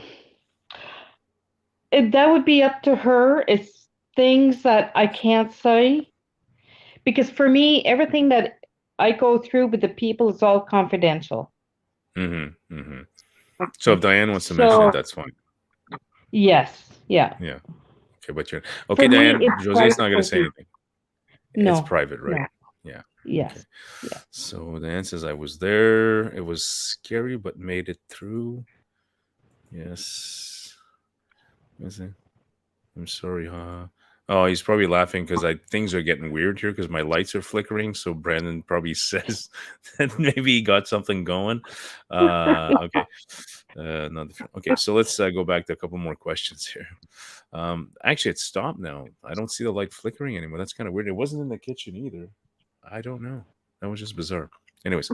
that would be up to her. It's things that I can't say because for me, everything that I go through with the people is all confidential. Mm-hmm. Mm-hmm. So Okay. if Diane wants to mention it, So, that's fine. yes, yeah. Yeah. Okay, but you're For okay, me, Diane. it's Jose's not going to say privacy. anything. It's No, private, right? no, Yeah. Okay. yes, yeah. So Diane says, I was there. It was scary, but made it through. Yes. Is it? I'm sorry, huh? Oh, he's probably laughing because I things are getting weird here because my lights are flickering. So Brandon probably says that maybe he got something going. Okay, okay. So let's go back to a couple more questions here. Actually, it stopped now. I don't see the light flickering anymore. That's kind of weird. It wasn't in the kitchen either. I don't know. That was just bizarre. Anyways,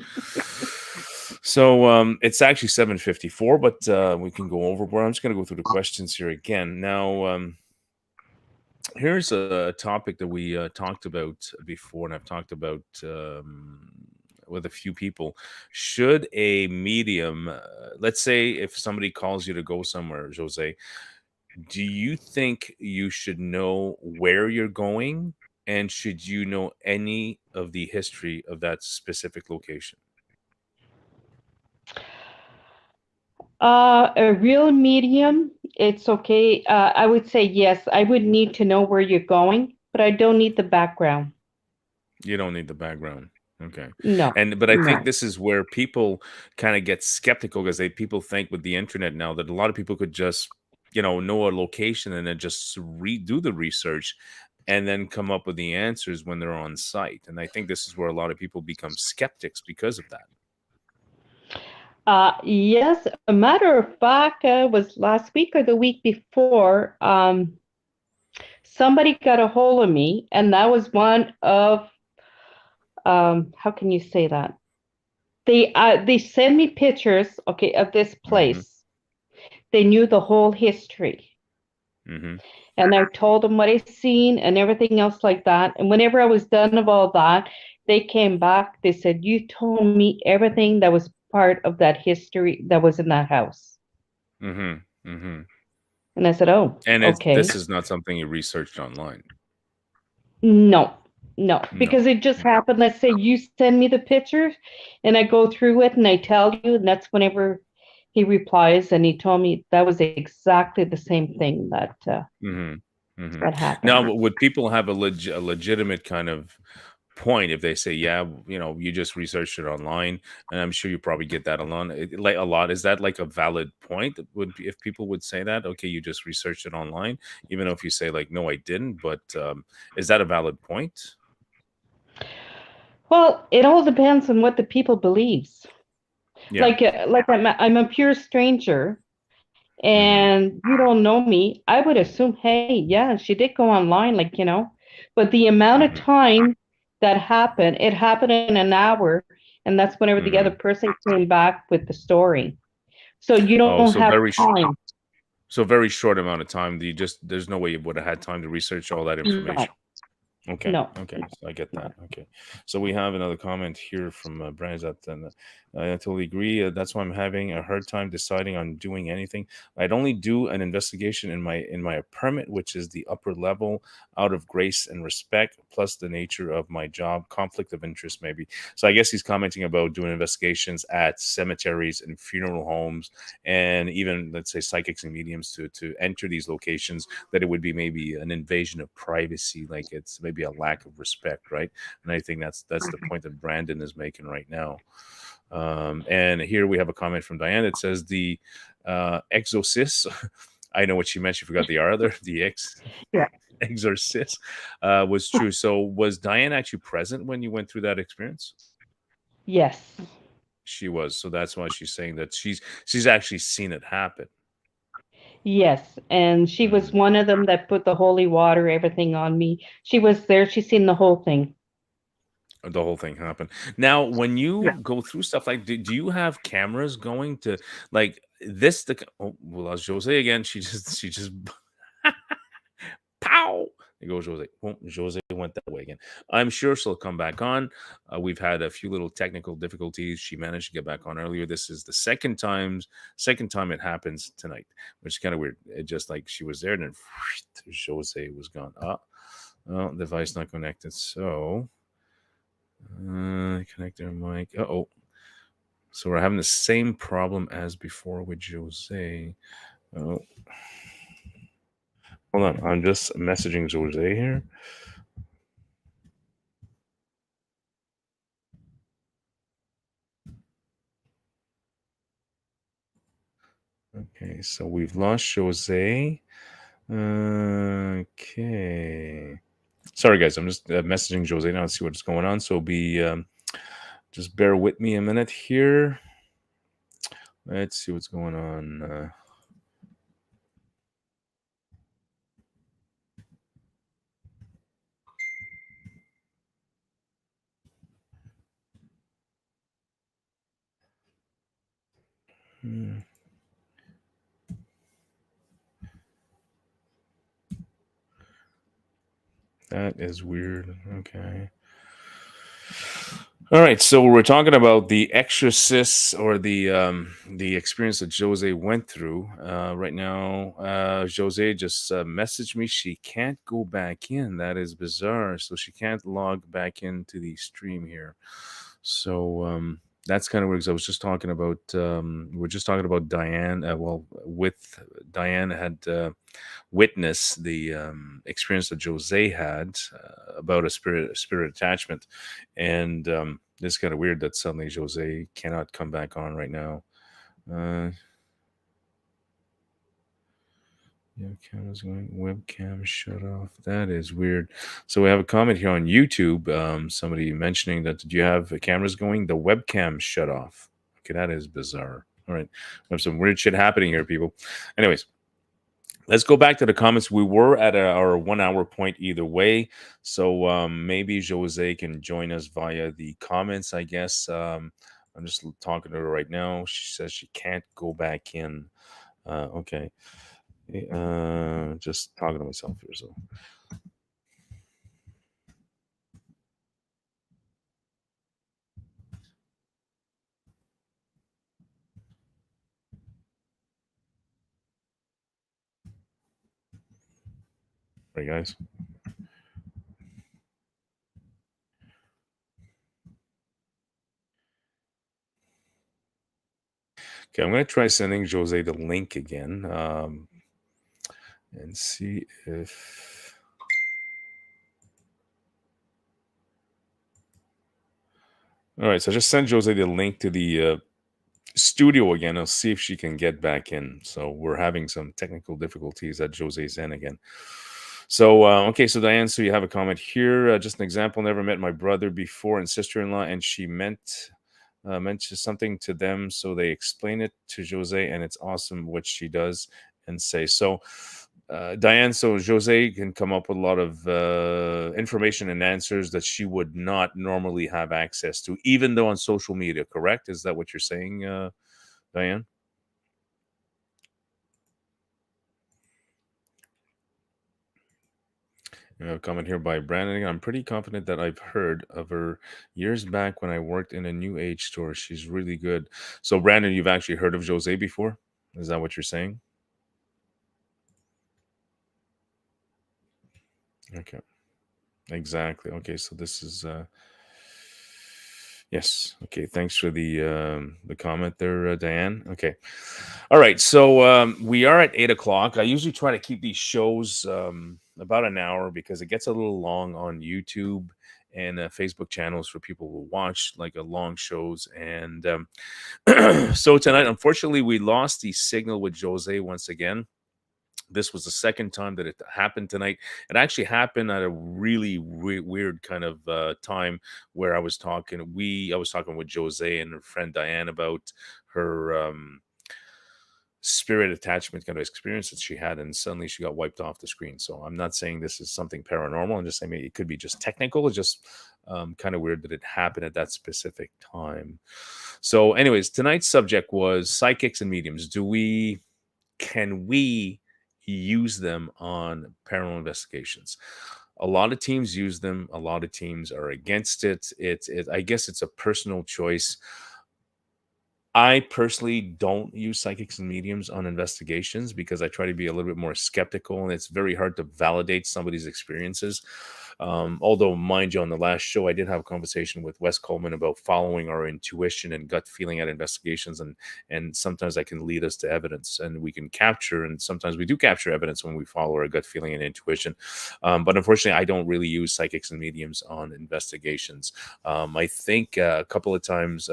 so it's actually 7:54, but we can go overboard. I'm just going to go through the questions here again. Now, here's a topic that we talked about before, and I've talked about with a few people. Should a medium, let's say, if somebody calls you to go somewhere, Jose, do you think you should know where you're going, and should you know any of the history of that specific location? A real medium, it's okay. I would say yes. I would need to know where you're going, but I don't need the background. You don't need the background. Okay. No, But I think no. this is where people kind of get skeptical because people think with the internet now that a lot of people could just, know a location and then just redo the research and then come up with the answers when they're on site. And I think this is where a lot of people become skeptics because of that. Yes, a matter of fact, was last week or the week before, somebody got a hold of me, and that was one of, how can you say that? They sent me pictures, okay, of this Mm-hmm. place. They knew the whole history. Mm-hmm. And I told them what I seen and everything else like that. And whenever I was done of all that, they came back. They said, "You told me everything that was part of that history that was in that house." Mm-hmm. Mm-hmm. And I said, "Oh, And okay." this is not something you researched online. No, no, No. because it just Okay. happened. Let's say you send me the pictures and I go through it and I tell you, and that's whenever he replies. And he told me that was exactly the same thing Mm-hmm. Mm-hmm. that happened. Now, would people have a legitimate kind of point if they say, yeah, you just researched it online, and I'm sure you probably get that like a lot. Is that like a valid point? If people would say that, okay, you just researched it online, even though if you say like, no, I didn't, but is that a valid point? Well, it all depends on what the people believes. Yeah. Like I'm a pure stranger, Mm-hmm. and you don't know me, I would assume, hey, yeah, she did go online, like, but the amount of Mm-hmm. time that happened, it happened in an hour, and that's whenever the other Mm-hmm. person came back with the story. So you don't Oh, so have time. very short amount of time. There's no way you would have had time to research all that No, information. Okay, no. okay, so I get that. Okay, so we have another comment here from Brian that I totally agree. That's why I'm having a hard time deciding on doing anything. I'd only do an investigation in my apartment, which is the upper level, out of grace and respect, plus the nature of my job, conflict of interest, maybe. So I guess he's commenting about doing investigations at cemeteries and funeral homes, and even let's say psychics and mediums to enter these locations, that it would be maybe an invasion of privacy, like it's maybe a lack of respect, right? And I think that's the point that Brandon is making right now. And here we have a comment from Diane that says the exorcist. I know what she meant. She forgot the R there. The Yeah. exorcist was true. So was Diane actually present when you went through that experience? Yes. She was. So that's why she's saying that she's actually seen it happen. Yes. And she was Mm. one of them that put the holy water, everything on me. She was there. She's seen the whole thing. The whole thing happened. Now, when Yeah. you go through stuff like, do you have cameras going to like this? Oh, well, that's Jose again. She just pow. There goes Jose. Well, Jose went that way again. I'm sure she'll come back on. We've had a few little technical difficulties. She managed to get back on earlier. This is the second time it happens tonight, which is kind of weird. It just like she was there and then Jose was gone. Oh, device not connected. So connector mic. Oh, so we're having the same problem as before with Jose. Oh, hold on. I'm just messaging Jose here. Okay, so we've lost Jose. Okay. Sorry, guys. I'm just messaging Jose now to see what's going on. So be just bear with me a minute here. Let's see what's going on. Hmm, that is weird. Okay. All right, so we're talking about the exorcists or the experience that Jose went through. Right now, Jose just messaged me. She can't go back in. That is bizarre. So she can't log back into the stream here. So that's kind of weird. 'Cause I was just talking about we're just talking about Diane. Well, with Diane had witnessed the experience that Jose had about a spirit attachment, and it's kind of weird that suddenly Jose cannot come back on right now. Uh, yeah, camera's going. Webcam shut off. That is weird. So we have a comment here on YouTube. Somebody mentioning that did you have cameras going? The webcam shut off. Okay, that is bizarre. All right, we have some weird shit happening here, people. Anyways, let's go back to the comments. We were at our 1 hour point either way. So maybe Jose can join us via the comments, I guess. I'm just talking to her right now. She says she can't go back in. Okay. Just talking to myself here. So, all right, guys. Okay, I'm going to try sending Jose the link again and see if. All right, so I just sent Jose the link to the studio again. I'll see if she can get back in. So we're having some technical difficulties at Jose's end again. So okay, so Diane, so you have a comment here. Just an example. Never met my brother before and sister-in-law, and she meant mentions something to them, so they explain it to Jose, and it's awesome what she does and say. So, Diane, so Jose can come up with a lot of information and answers that she would not normally have access to, even though on social media. Correct? Is that what you're saying, Diane? Comment here by Brandon. I'm pretty confident that I've heard of her years back when I worked in a new age store. She's really good. So, Brandon, you've actually heard of Jose before? Is that what you're saying? Okay, exactly. Okay, so this is yes. Okay, thanks for the comment there, Diane. Okay, all right. So we are at 8 o'clock. I usually try to keep these shows about an hour because it gets a little long on YouTube and Facebook channels for people who watch like a long shows. And so tonight, unfortunately, we lost the signal with Jose once again. This was the second time that it happened tonight. It actually happened at a really weird kind of time where I was talking with Jose and her friend Diane about her spirit attachment kind of experience that she had, and suddenly she got wiped off the screen. So I'm not saying this is something paranormal. I'm just saying maybe it could be just technical. It's just kind of weird that it happened at that specific time. So, anyways, tonight's subject was psychics and mediums. Can we use them on paranormal investigations? A lot of teams use them. A lot of teams are against it. I guess it's a personal choice. I personally don't use psychics and mediums on investigations because I try to be a little bit more skeptical, and it's very hard to validate somebody's experiences. Although, mind you, on the last show, I did have a conversation with Wes Coleman about following our intuition and gut feeling at investigations, and sometimes that can lead us to evidence, and we can capture, and sometimes we do capture evidence when we follow our gut feeling and intuition. But unfortunately, I don't really use psychics and mediums on investigations. I think a couple of times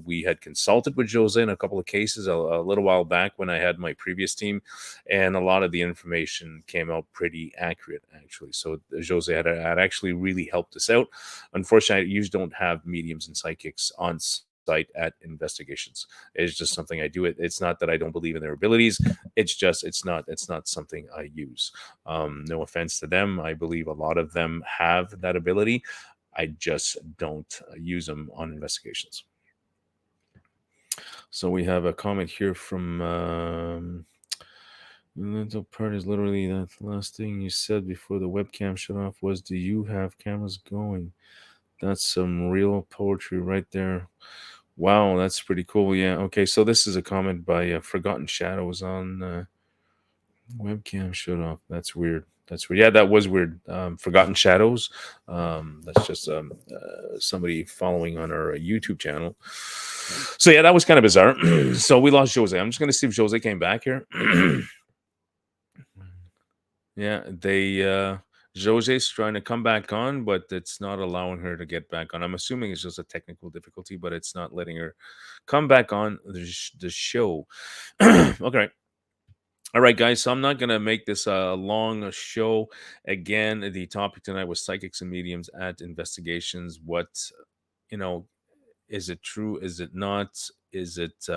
we had consulted with Jose in a couple of cases a little while back when I had my previous team, and a lot of the information came out pretty accurate, actually. So Jose had actually really helped us out. Unfortunately, I usually don't have mediums and psychics on site at investigations. It's just something I do. It's not that I don't believe in their abilities. It's not something I use. No offense to them. I believe a lot of them have that ability. I just don't use them on investigations. So we have a comment here from the mental part is literally that last thing you said before the webcam shut off was, "Do you have cameras going?" That's some real poetry right there. Wow, that's pretty cool. Yeah. Okay. So this is a comment by Forgotten Shadows on webcam shut off. That's weird. That's weird. Yeah, that was weird. Forgotten Shadows. That's just somebody following on our YouTube channel. So yeah, that was kind of bizarre. So we lost Jose. I'm just going to see if Jose came back here. Yeah, Jose's trying to come back on, but it's not allowing her to get back on. I'm assuming it's just a technical difficulty, but it's not letting her come back on the show. Okay. All right, guys. So I'm not going to make this a long show. Again, the topic tonight was psychics and mediums at investigations. What, you know, is it true? Is it not? Is it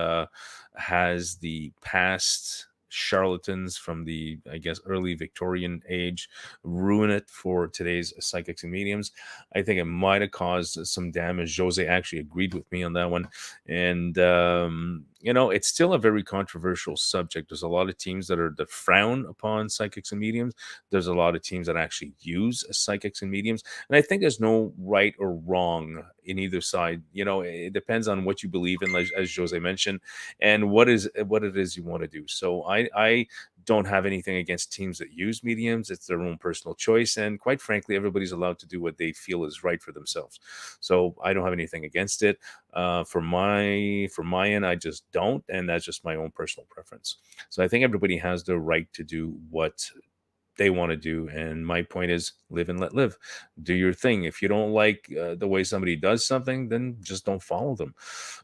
has the past charlatans from the, I guess, early Victorian age ruin it for today's psychics and mediums? I think it might have caused some damage. Jose actually agreed with me on that one. And it's still a very controversial subject. There's a lot of teams that frown upon psychics and mediums. There's a lot of teams that actually use psychics and mediums, and I think there's no right or wrong in either side. It depends on what you believe in, as Jose mentioned, and what it is you want to do. So I don't have anything against teams that use mediums. It's their own personal choice, and quite frankly, everybody's allowed to do what they feel is right for themselves. So I don't have anything against it. For my end, I just don't, and that's just my own personal preference. So I think everybody has the right to do what they want to do. And my point is, live and let live. Do your thing. If you don't like the way somebody does something, then just don't follow them.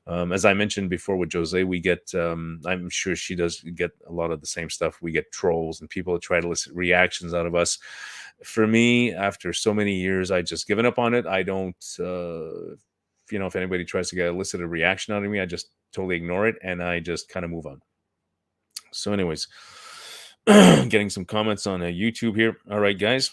As I mentioned before with Jose, we get, I'm sure she does get a lot of the same stuff. We get trolls and people that try to elicit reactions out of us. For me, after so many years, I just given up on it. I don't. if anybody tries to get elicit a reaction out of me, I just totally ignore it and I just kind of move on. So, anyways, getting some comments on YouTube here. All right, guys.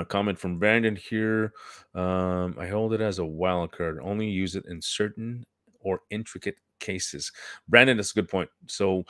Comment from Brandon here. I hold it as a wild card. Only use it in certain or intricate cases. Brandon, that's a good point. So,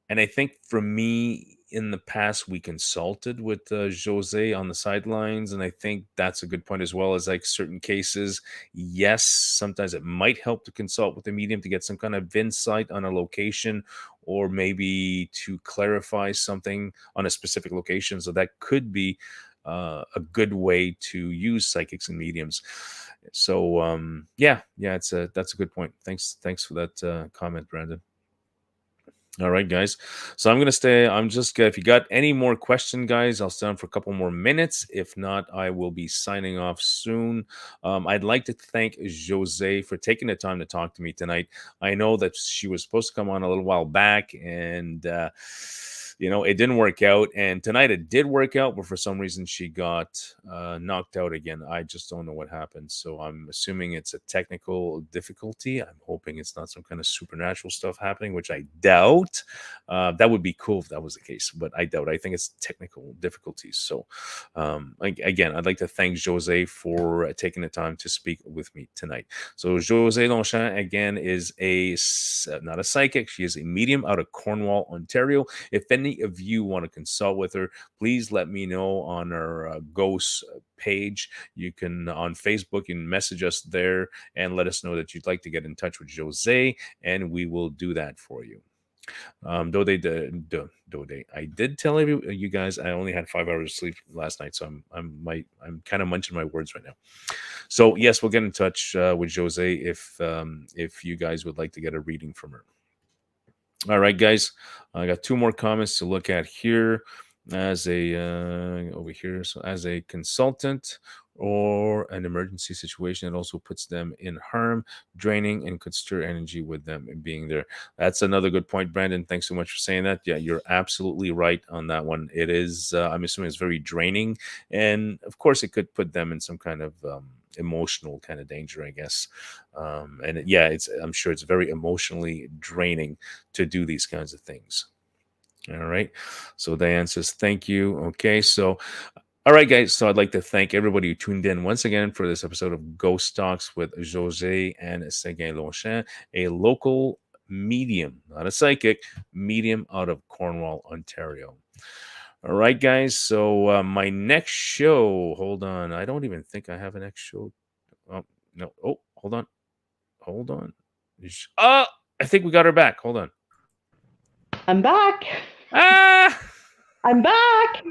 and I think for me in the past, we consulted with Josee on the sidelines. And I think that's a good point as well, as like certain cases. Yes, sometimes it might help to consult with the medium to get some kind of insight on a location or maybe to clarify something on a specific location. So that could be a good way to use psychics and mediums. So that's a good point. Thanks for that comment, Brandon. All right, guys. So I'm gonna stay. I'm just if you got any more question, guys, I'll stay on for a couple more minutes. If not, I will be signing off soon. I'd like to thank Josee for taking the time to talk to me tonight. I know that she was supposed to come on a little while back, and it didn't work out. And tonight it did work out, but for some reason she got knocked out again. I just don't know what happened. So I'm assuming it's a technical difficulty. I'm hoping it's not some kind of supernatural stuff happening, which I doubt. That would be cool if that was the case, but I doubt. I think it's technical difficulties. So again, I'd like to thank Josee for taking the time to speak with me tonight. So Josée Longchamps, again, is not a psychic. She is a medium out of Cornwall, Ontario. If any of you want to consult with her, please let me know on our G.H.O.S.T page. You can on Facebook, you can message us there and let us know that you'd like to get in touch with Josee, and we will do that for you. I did tell you guys I only had 5 hours of sleep last night, so I'm kind of munching my words right now. So yes, we'll get in touch with Josee if you guys would like to get a reading from her. All right, guys, I got 2 more comments to look at here. As a over here, so as a consultant or an emergency situation, it also puts them in harm, draining, and could stir energy with them and being there. That's another good point, Brandon. Thanks so much for saying that. Yeah, you're absolutely right on that one. It is. I'm assuming it's very draining, and of course, it could put them in some kind of emotional kind of danger, I guess. I'm sure it's very emotionally draining to do these kinds of things. All right. So Diane says, thank you. Okay. So, all right, guys. So I'd like to thank everybody who tuned in once again for this episode of Ghost Talks with Josée Anne Séguin Longchamps, a local medium, not a psychic, medium out of Cornwall, Ontario. All right, guys. So my next show, hold on. I don't even think I have a next show. Oh, no. Oh, hold on. Hold on. Oh, I think we got her back. Hold on. I'm back. Ah! I'm back.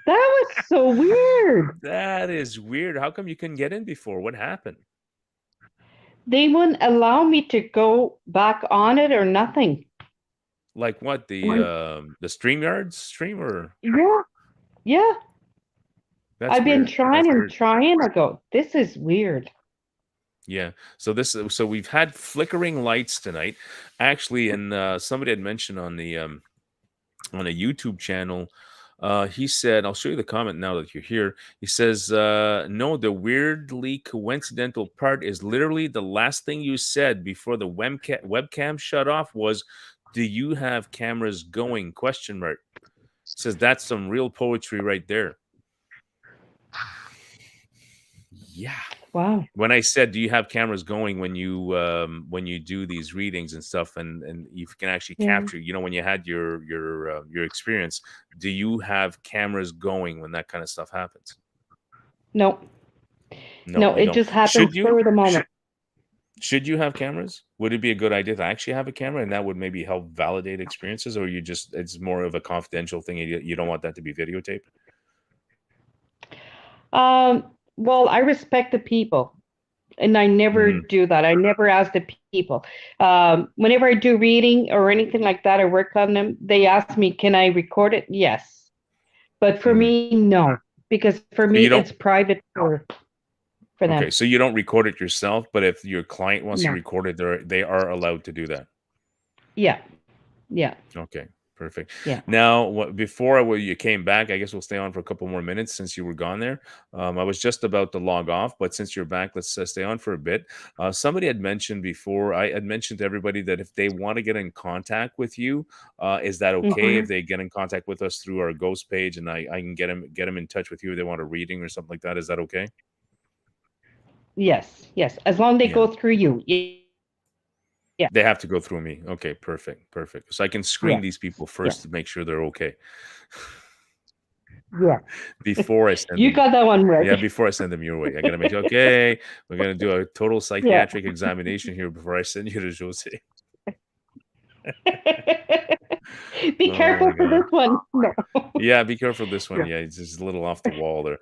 That was so weird. That is weird. How come you couldn't get in before? What happened? They wouldn't allow me to go back on it or nothing. Like what? The StreamYard stream or? Yeah. That's I've been weird. trying and trying. I go, this is weird. Yeah. So we've had flickering lights tonight, actually, and somebody had mentioned on a YouTube channel. He said, I'll show you the comment now that you're here. He says, no, the weirdly coincidental part is literally the last thing you said before the webcam shut off was, do you have cameras going? Question mark. Says that's some real poetry right there. Yeah. Wow. When I said, do you have cameras going when you do these readings and stuff, and you can actually capture, when you had your experience, do you have cameras going when that kind of stuff happens? No, No, you it don't. just happens for the moment. Should you have cameras? Would it be a good idea to actually have a camera, and that would maybe help validate experiences, or it's more of a confidential thing and you don't want that to be videotaped? Well, I respect the people, and I never do that. I never ask the people. Whenever I do reading or anything like that, I work on them. They ask me, "Can I record it?" Yes, but for me, no, because for me, it's private for them. Okay, so you don't record it yourself, but if your client wants to record it, they are allowed to do that. Yeah. Okay. Perfect. Yeah. Now, before you came back, I guess we'll stay on for a couple more minutes since you were gone there. I was just about to log off, but since you're back, let's stay on for a bit. Somebody had mentioned before, I had mentioned to everybody that if they want to get in contact with you, is that okay if Hmm. they get in contact with us through our ghost page and I can get them in touch with you if they want a reading or something like that? Is that okay? Yes, yes. As long as they Yeah. go through you. Yeah. They have to go through me. Okay, perfect, perfect. So I can screen Yes. these people Yes. first to make sure they're okay Yes. before I send You them. got that one right. Yeah, before I send them your way, I gotta make sure. Okay, we're gonna do a total Yeah. psychiatric examination here before I send you to Josee. Be Oh careful my for god. this one. No. Yeah, be careful this one. Yeah. Yeah, it's just a little off the wall there.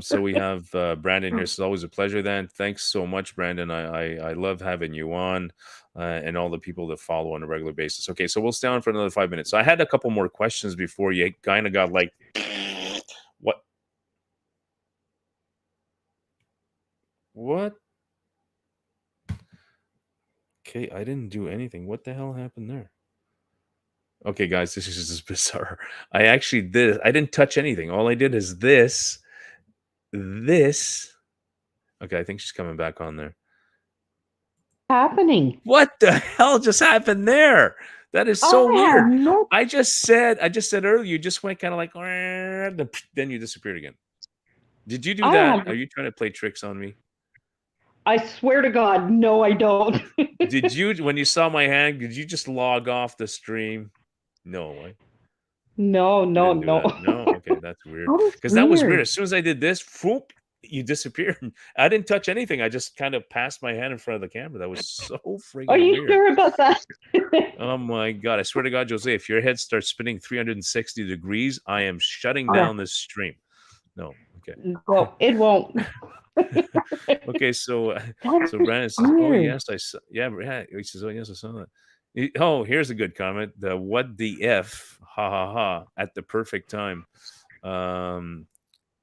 So we have Brandon here. It's always a pleasure. Then thanks so much, Brandon. I love having you on, and all the people that follow on a regular basis. Okay, so we'll stay on for another 5 minutes. So I had a couple more questions before you kind of got like, what? What? Okay, I didn't do anything. What the hell happened there? Okay, guys, this is just bizarre. I actually did. I didn't touch anything. All I did is this. Okay, I think she's coming back on there. Happening. What the hell just happened there? That is so I have weird. no. I just said earlier, you just went kind of like, then you disappeared again. Did you do I that? have. Are you trying to play tricks on me? I swear to God, no, I don't. Did you, when you saw my hand, did you just log off the stream? No, No, you no, didn't do no. that. No, okay, that's weird. That is Because that was weird. weird. As soon as I did this, whoop, you disappeared. I didn't touch anything. I just kind of passed my hand in front of the camera. That was so Are friggin' you weird. sure about that? Oh my god! I swear to God, Jose, if your head starts spinning 360 degrees, I am shutting Yeah. down this stream. No, okay, No, it won't. okay. So, That so is Brandon says, "Oh weird. yes, I saw." Yeah, yeah. He says, "Oh yes, I saw that." Oh, here's a good comment. The what the f? Ha ha ha! At the perfect time. Um,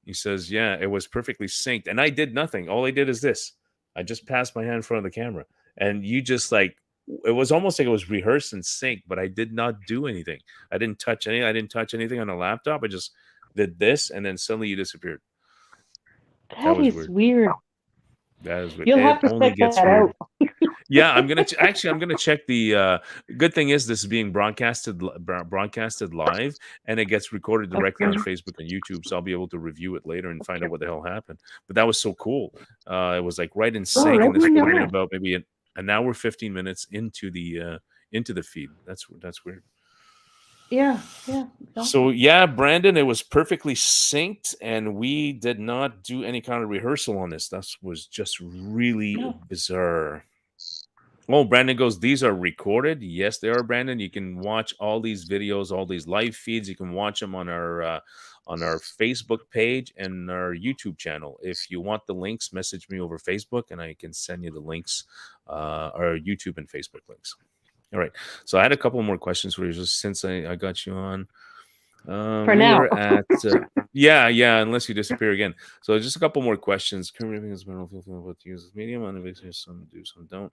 he says, "Yeah, it was perfectly synced, and I did nothing. All I did is this. I just passed my hand in front of the camera, and you just like it was almost like it was rehearsed and synced, but I did not do anything. I didn't touch any. I didn't touch anything on the laptop. I just did this, and then suddenly you disappeared. That That was is weird. weird. That is weird. You'll It have to only check gets that weird. out. Yeah, I'm gonna check the. Good thing is this is being broadcasted live, and it gets recorded directly on Okay. Facebook and YouTube, so I'll be able to review it later and find out what the hell happened. But that was so cool. It was like right in sync, and this would have been Alright. about maybe an hour 15 minutes into the feed. That's weird. Yeah, yeah, So exactly. yeah, Brandon, it was perfectly synced, and we did not do any kind of rehearsal on this. That was just really No. bizarre. Oh, Brandon goes, these are recorded. Yes, they are, Brandon. You can watch all these videos, all these live feeds. You can watch them on our Facebook page and our YouTube channel. If you want the links, message me over Facebook, and I can send you the links, our YouTube and Facebook links. All right. So I had a couple more questions for you, just since I got you on. For We now. were at yeah, unless you disappear again. So just a couple more questions. Currently, has been what to use this medium. On the some do, some don't.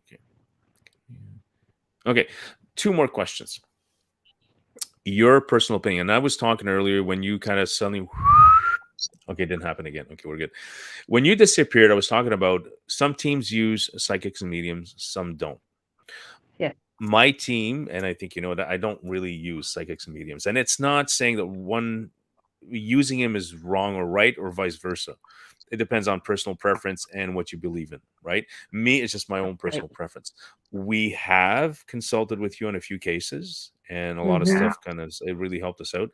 Okay. Okay. Two more questions. Your personal opinion. I was talking earlier when you kind of suddenly. Okay, it didn't happen again. Okay, we're good. When you disappeared, I was talking about some teams use psychics and mediums, some don't. Yeah. My team, and I think you know that I don't really use psychics and mediums, and it's not saying that one using him is wrong or right or vice versa. It depends on personal preference and what you believe in, right? Me, it's just my own Right. personal preference. We have consulted with you on a few cases, and a lot of Mm-hmm. stuff kind of it really helped us out.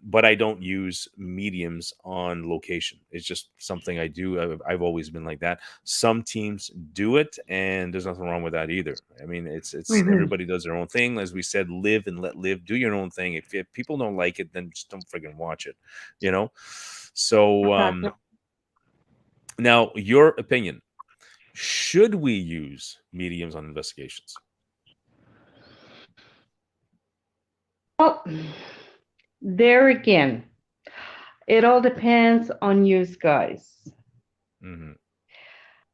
But I don't use mediums on location. It's just something I do. I've always been like that. Some teams do it, and there's nothing wrong with that either. I mean, it's Mm-hmm. everybody does their own thing. As we said, live and let live. Do your own thing. If people don't like it, then just don't friggin' watch it. You know. So Exactly. now, your opinion: should we use mediums on investigations? Well, there again, it all depends on you guys. Hmm.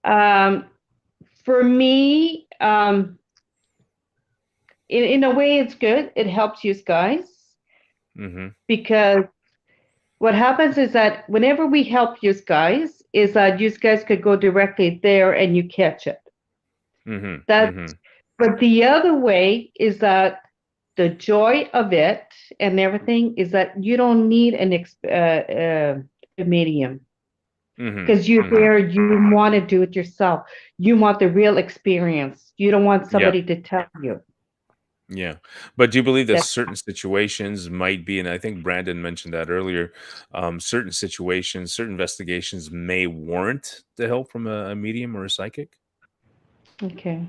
Um, for me, in a way, it's good. It helps you guys Mm-hmm. because what happens is that whenever we help you guys, is that you guys could go directly there and you catch it. Mm-hmm. That, Mm-hmm. but the other way is that the joy of it and everything is that you don't need a medium Mm-hmm. because you're Mm-hmm. there. You want to do it yourself. You want the real experience. You don't want Yeah. somebody to tell you Yeah. But do you believe that that. certain situations might be, and I think Brandon mentioned that earlier, certain situations, certain investigations may warrant the help from a medium or a psychic? Okay.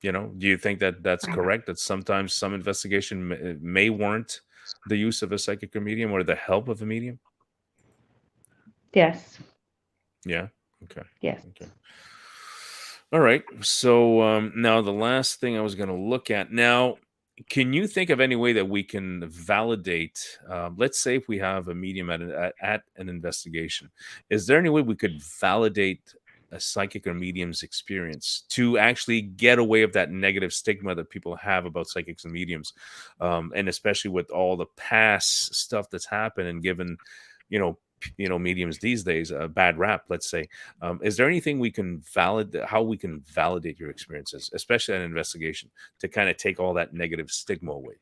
Do you think that that's correct? That sometimes some investigation may warrant the use of a psychic or medium or the help of a medium? Yes. Yeah. Okay. Yes. Okay. All right. So now the last thing I was going to look at now, can you think of any way that we can validate? Let's say if we have a medium at an investigation, is there any way we could validate a psychic or medium's experience to actually get away of that negative stigma that people have about psychics and mediums, and especially with all the past stuff that's happened and given, mediums these days a bad rap, let's say. Is there anything we can how we can validate your experiences, especially an investigation, to kind of take all that negative stigma away?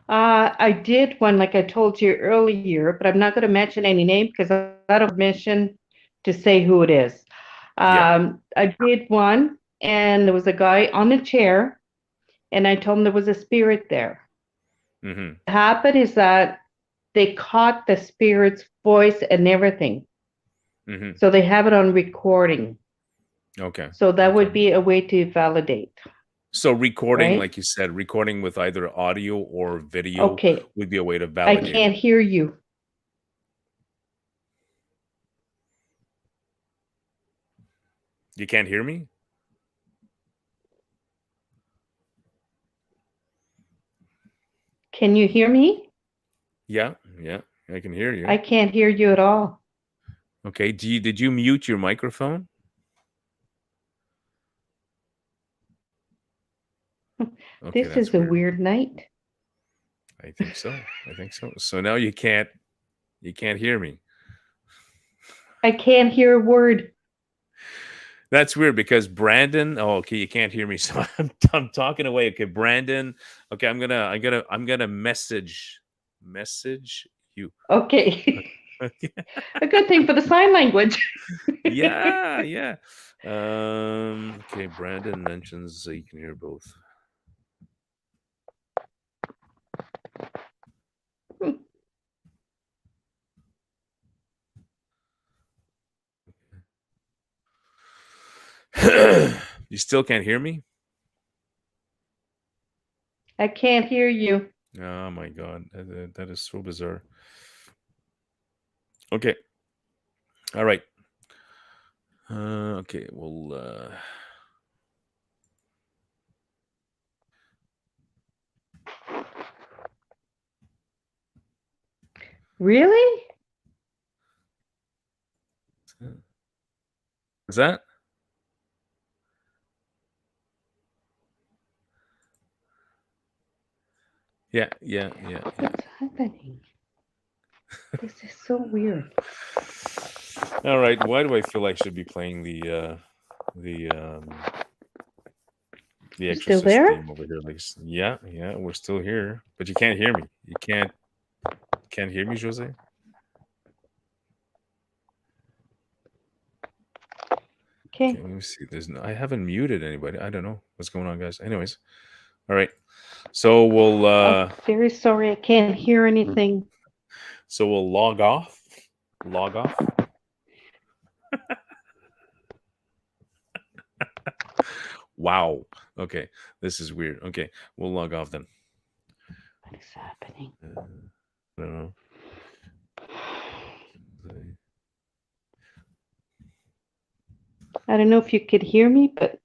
I did one, like I told you earlier, but I'm not going to mention any name because I don't have permission to say who it is. Yeah. I did one, and there was a guy on a chair, and I told him there was a spirit there. Mm-hmm. What happened is that they caught the spirit's voice and everything. Mm-hmm. So they have it on recording. Okay. So that Okay. would be a way to validate, So recording, right? like you said, recording with either audio or video Okay, would be a way to I validate it. can't hear you. You can't hear me? Can you hear me? Yeah. Yeah. I can hear I you. can't hear you at all. Okay. Did you mute your microphone? Okay, This that's is a weird. weird night. I think so. I think so. So now you can't hear me. I can't hear a word. That's weird because Brandon. Oh, okay, you can't hear me, so I'm talking away. Okay, Brandon. Okay, I'm gonna message you. Okay. Okay. A good thing for the sign language. Yeah, yeah. Okay, Brandon mentions you can hear both. You still can't hear me? I can't hear you. Oh my god, that is so bizarre. Okay, all right. Okay, well, Really? is that? Yeah, yeah, yeah, yeah. What's happening? This is so weird. All right. Why do I feel I should be playing the the You still Exorcist there? theme over here? Like, yeah, yeah, we're still here, but you can't hear me. You can't hear me, Jose. Okay, Okay. let me see. I haven't muted anybody. I don't know what's going on, guys. Anyways, all right. So we'll I'm very sorry. I can't hear anything. log off. Log off. Wow. Okay, this is weird. Okay, we'll log off then. What is happening? I don't know. I don't know if you could hear me, but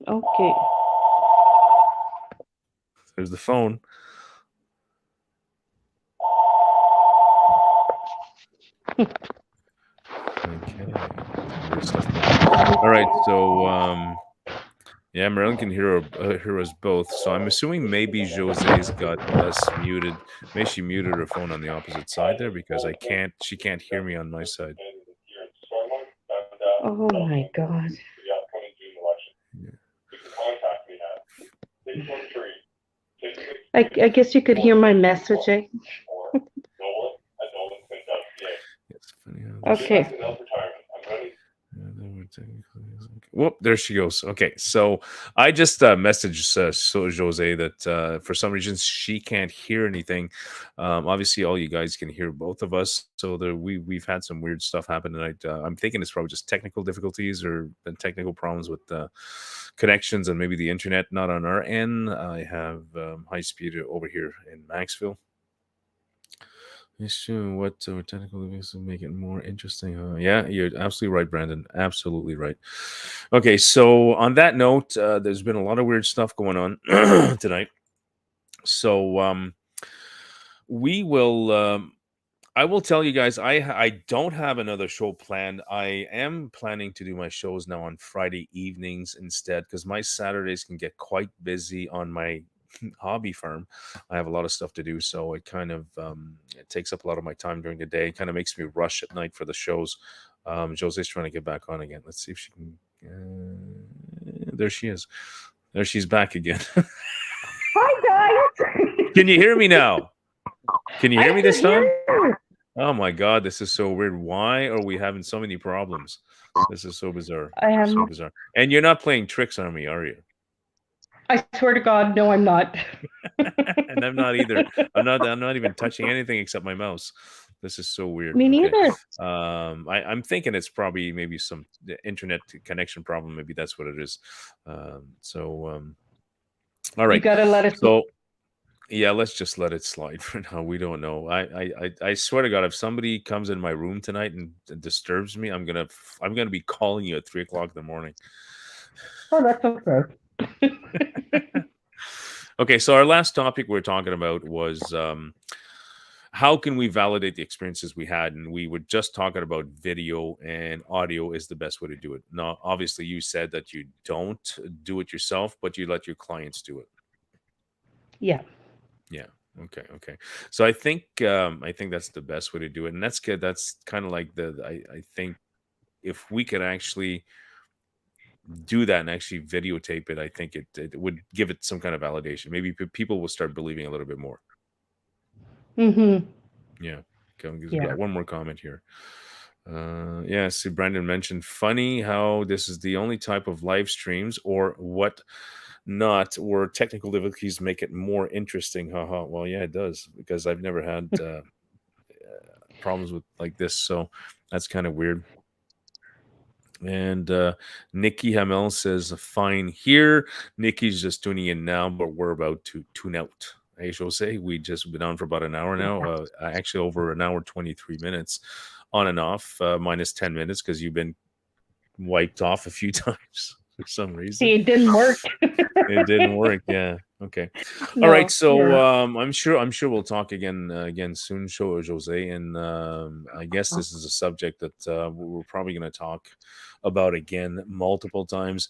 okay. There's the phone. Okay. Weird stuff. All right. So Yeah, Marilyn can hear us both. So I'm assuming maybe Jose's got us muted. Maybe she muted her phone on the opposite side there because I can't. She can't hear me on my side. Oh my God. Yeah. I guess you could hear my messaging. It's funny how this. Okay. Whoop, there she goes. Okay, so I just messaged Jose that for some reason she can't hear anything. Obviously, all you guys can hear both of us. So we've had some weird stuff happen tonight. I'm thinking it's probably just technical difficulties or technical problems with connections and maybe the internet not on our end. I have high speed over here in Maxville. It's true. What technical difficulties make it more interesting? Yeah, you're absolutely right, Brandon. Absolutely right. Okay, so on that note, there's been a lot of weird stuff going on tonight. So we will. I will tell you guys. I don't have another show planned. I am planning to do my shows now on Friday evenings instead because my Saturdays can get quite busy on my hobby farm. I have a lot of stuff to do, so it kind of it takes up a lot of my time during the day. It kind of makes me rush at night for the shows. Jose's trying to get back on again. Let's see if she can. There she is. There she's back again. Hi guys. Can you hear me now? Can you I hear me can this hear time? you. Oh my god, this is so weird. Why are we having so many problems? This is so bizarre. I So am. bizarre. And you're not playing tricks on me, are you? I swear to God, no, I'm not. And I'm not either. I'm not even touching anything except my mouse. This is so weird. Me Okay. neither. I'm thinking it's probably maybe some internet connection problem. Maybe that's what it is. All You right. gotta let us. So yeah, let's just let it slide for now. We don't know. I swear to God, if somebody comes in my room tonight and disturbs me, I'm gonna be calling you at 3 o'clock in the morning. Oh, that's okay. Okay, so our last topic we are talking about was how can we validate the experiences we had, and we were just talking about video and audio is the best way to do it. Now, obviously, you said that you don't do it yourself, but you let your clients do it. Yeah. Yeah. Okay. Okay. So I think that's the best way to do it, and that's good. That's kind of like I think if we could actually do that and actually videotape it, I think it would give it some kind of validation. Maybe people will start believing a little bit more. Mm-hmm. Yeah. Okay, we've Yeah. got one more comment here. Yeah, see, Brandon mentioned funny how this is the only type of live streams or what not where technical difficulties make it more interesting. Haha. Well, yeah, it does because I've never had problems with like this, so that's kind of weird. And Nikki Hamel says, fine here. Nikki's just tuning in now, but we're about to tune out. Hey, Jose, we just been on for about an hour now. Actually, over an hour, 23 minutes on and off, minus 10 minutes because you've been wiped off a few times for some reason. See, it didn't work. It didn't work. Yeah. Okay. All right. No. So Yeah. I'm sure we'll talk again soon, Jose. And I guess this is a subject that we're probably going to talk about again multiple times.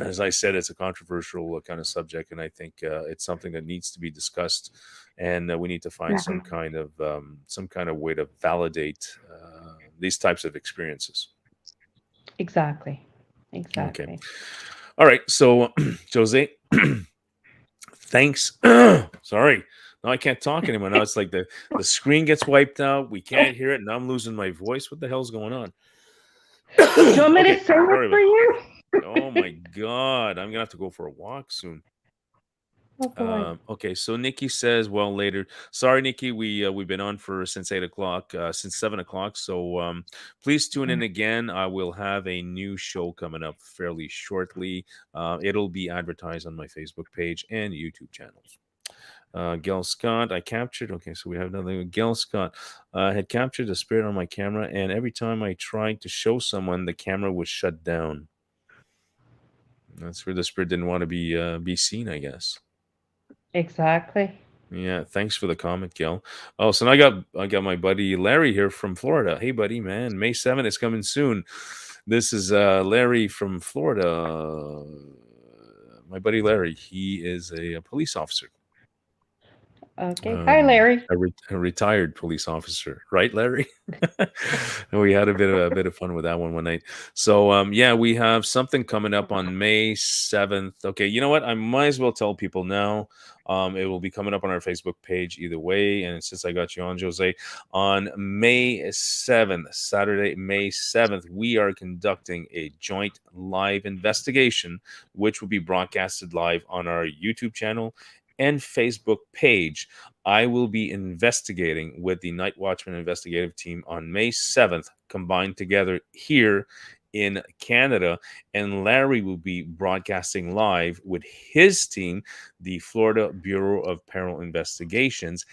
As I said, it's a controversial kind of subject, and I think it's something that needs to be discussed, and we need to find Yeah. some kind of way to validate these types of experiences. Exactly. Okay. Exactly. All right. So, Jose, thanks. Sorry. No, I can't talk anymore. Now it's like the screen gets wiped out. We can't hear it. Now I'm losing my voice. What the hell's going on? Do you want me to Okay. sing it Sorry for about. you? Oh my God. I'm gonna have to go for a walk soon. Oh boy. Okay, so Nikki says, "Well, later." Sorry, Nikki, we've been on for since 8 o'clock, since 7 o'clock. So please tune in again. I will have a new show coming up fairly shortly. It'll be advertised on my Facebook page and YouTube channels. Gail Scott, I captured. Okay, so we have another Gail Scott. Had captured the spirit on my camera, and every time I tried to show someone, the camera was shut down. That's where the spirit didn't want to be seen, I guess. Exactly. Yeah, thanks for the comment, Gil. Oh, so now I got my buddy Larry here from Florida. Hey, buddy, man, May 7th is coming soon. This is Larry from Florida. my buddy Larry. He is a police officer, Okay. Hi, Larry. a retired police officer, right, Larry? And we had a bit of fun with that one night. So yeah, we have something coming up on May 7th. Okay, you know what? I might as well tell people now. It will be coming up on our Facebook page either way. And since I got you on, Jose, on May 7th, Saturday, May 7th, we are conducting a joint live investigation, which will be broadcasted live on our YouTube channel and Facebook page. I will be investigating with the Night Watchman investigative team on May 7th, combined together here in Canada. And Larry will be broadcasting live with his team, the Florida Bureau of Paranormal Investigations,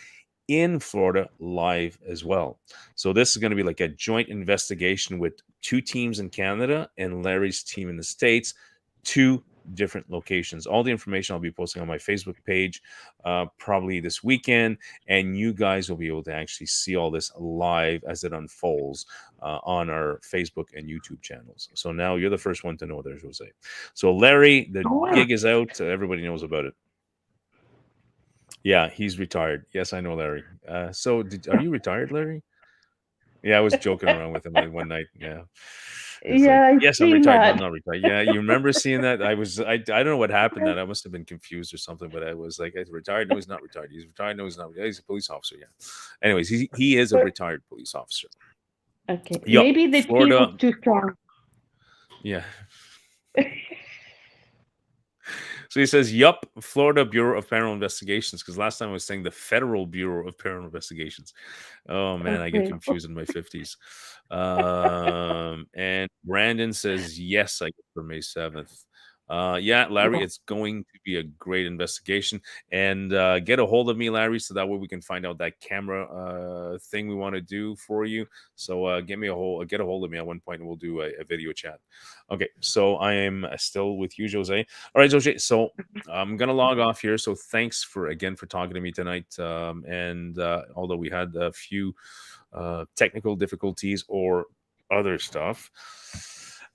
in Florida live as well. So this is going to be like a joint investigation with two teams in Canada and Larry's team in the States, two different locations. All the information I'll be posting on my Facebook page probably this weekend, and you guys will be able to actually see all this live as it unfolds on our Facebook and YouTube channels. So now you're the first one to know there, Jose. So Larry, the Oh, gig is out. Everybody knows about it. Yeah, he's retired. Yes, I know, Larry. Are you retired, Larry? Yeah, I was joking around with him one night. Yeah, it's like, yeah, I've yes, I'm seen retired. No, I'm that. not retired. Yeah, you remember seeing that? I don't know what happened. That I must have been confused or something. But I was like, he's retired. No, he's not retired. He's retired. No, he's not. Yeah, he's a police officer. Yeah. Anyways, he is a retired police officer. Okay. Yup, Maybe the tea was Florida. too strong. Yeah. So he says, "Yup, Florida Bureau of Paranormal Investigations." Because last time I was saying the Federal Bureau of Paranormal Investigations. Oh man, I get Okay. confused in my 50s. And Brandon says, "Yes, I get for May 7th." Yeah, Larry, Yeah. it's going to be a great investigation. And get a hold of me, Larry, so that way we can find out that camera thing we want to do for you. So get a hold of me at one point, and we'll do a video chat. Okay, so I am still with you, Jose. All right, Jose. So I'm gonna log off here. So thanks for talking to me tonight. And although we had a few technical difficulties or other stuff,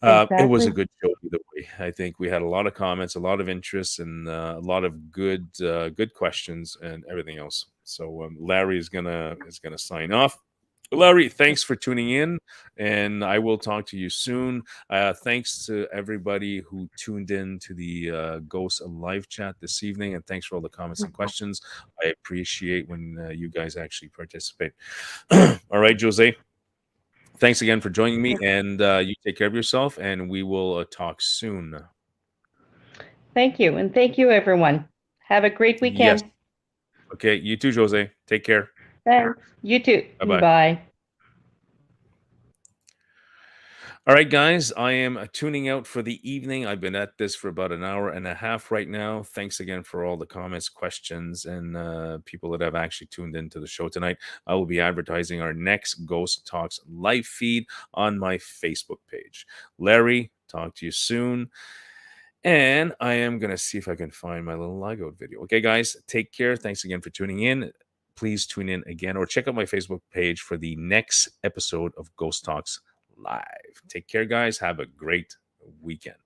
it was a Exactly. good show either way. I think we had a lot of comments, a lot of interest, and a lot of good questions and everything else. So Larry is gonna sign off. Larry, thanks for tuning in, and I will talk to you soon. Thanks to everybody who tuned in to the Ghost live chat this evening, and thanks for all the comments and questions. I appreciate when you guys actually participate. All right, Jose, thanks again for joining me, and you take care of yourself, and we will talk soon. Thank you. And thank you, everyone. Have a great Yes. weekend. Okay, you too, Jose. Take care. Thanks. You too. Bye bye. Bye. All right, guys, I am tuning out for the evening. I've been at this for about an hour and a half right now. Thanks again for all the comments, questions, and people that have actually tuned into the show tonight. I will be advertising our next Ghost Talks live feed on my Facebook page. Larry, talk to you soon. And I am going to see if I can find my little Lego video. Okay, guys, take care. Thanks again for tuning in. Please tune in again or check out my Facebook page for the next episode of Ghost Talks Live. Take care, guys. Have a great weekend.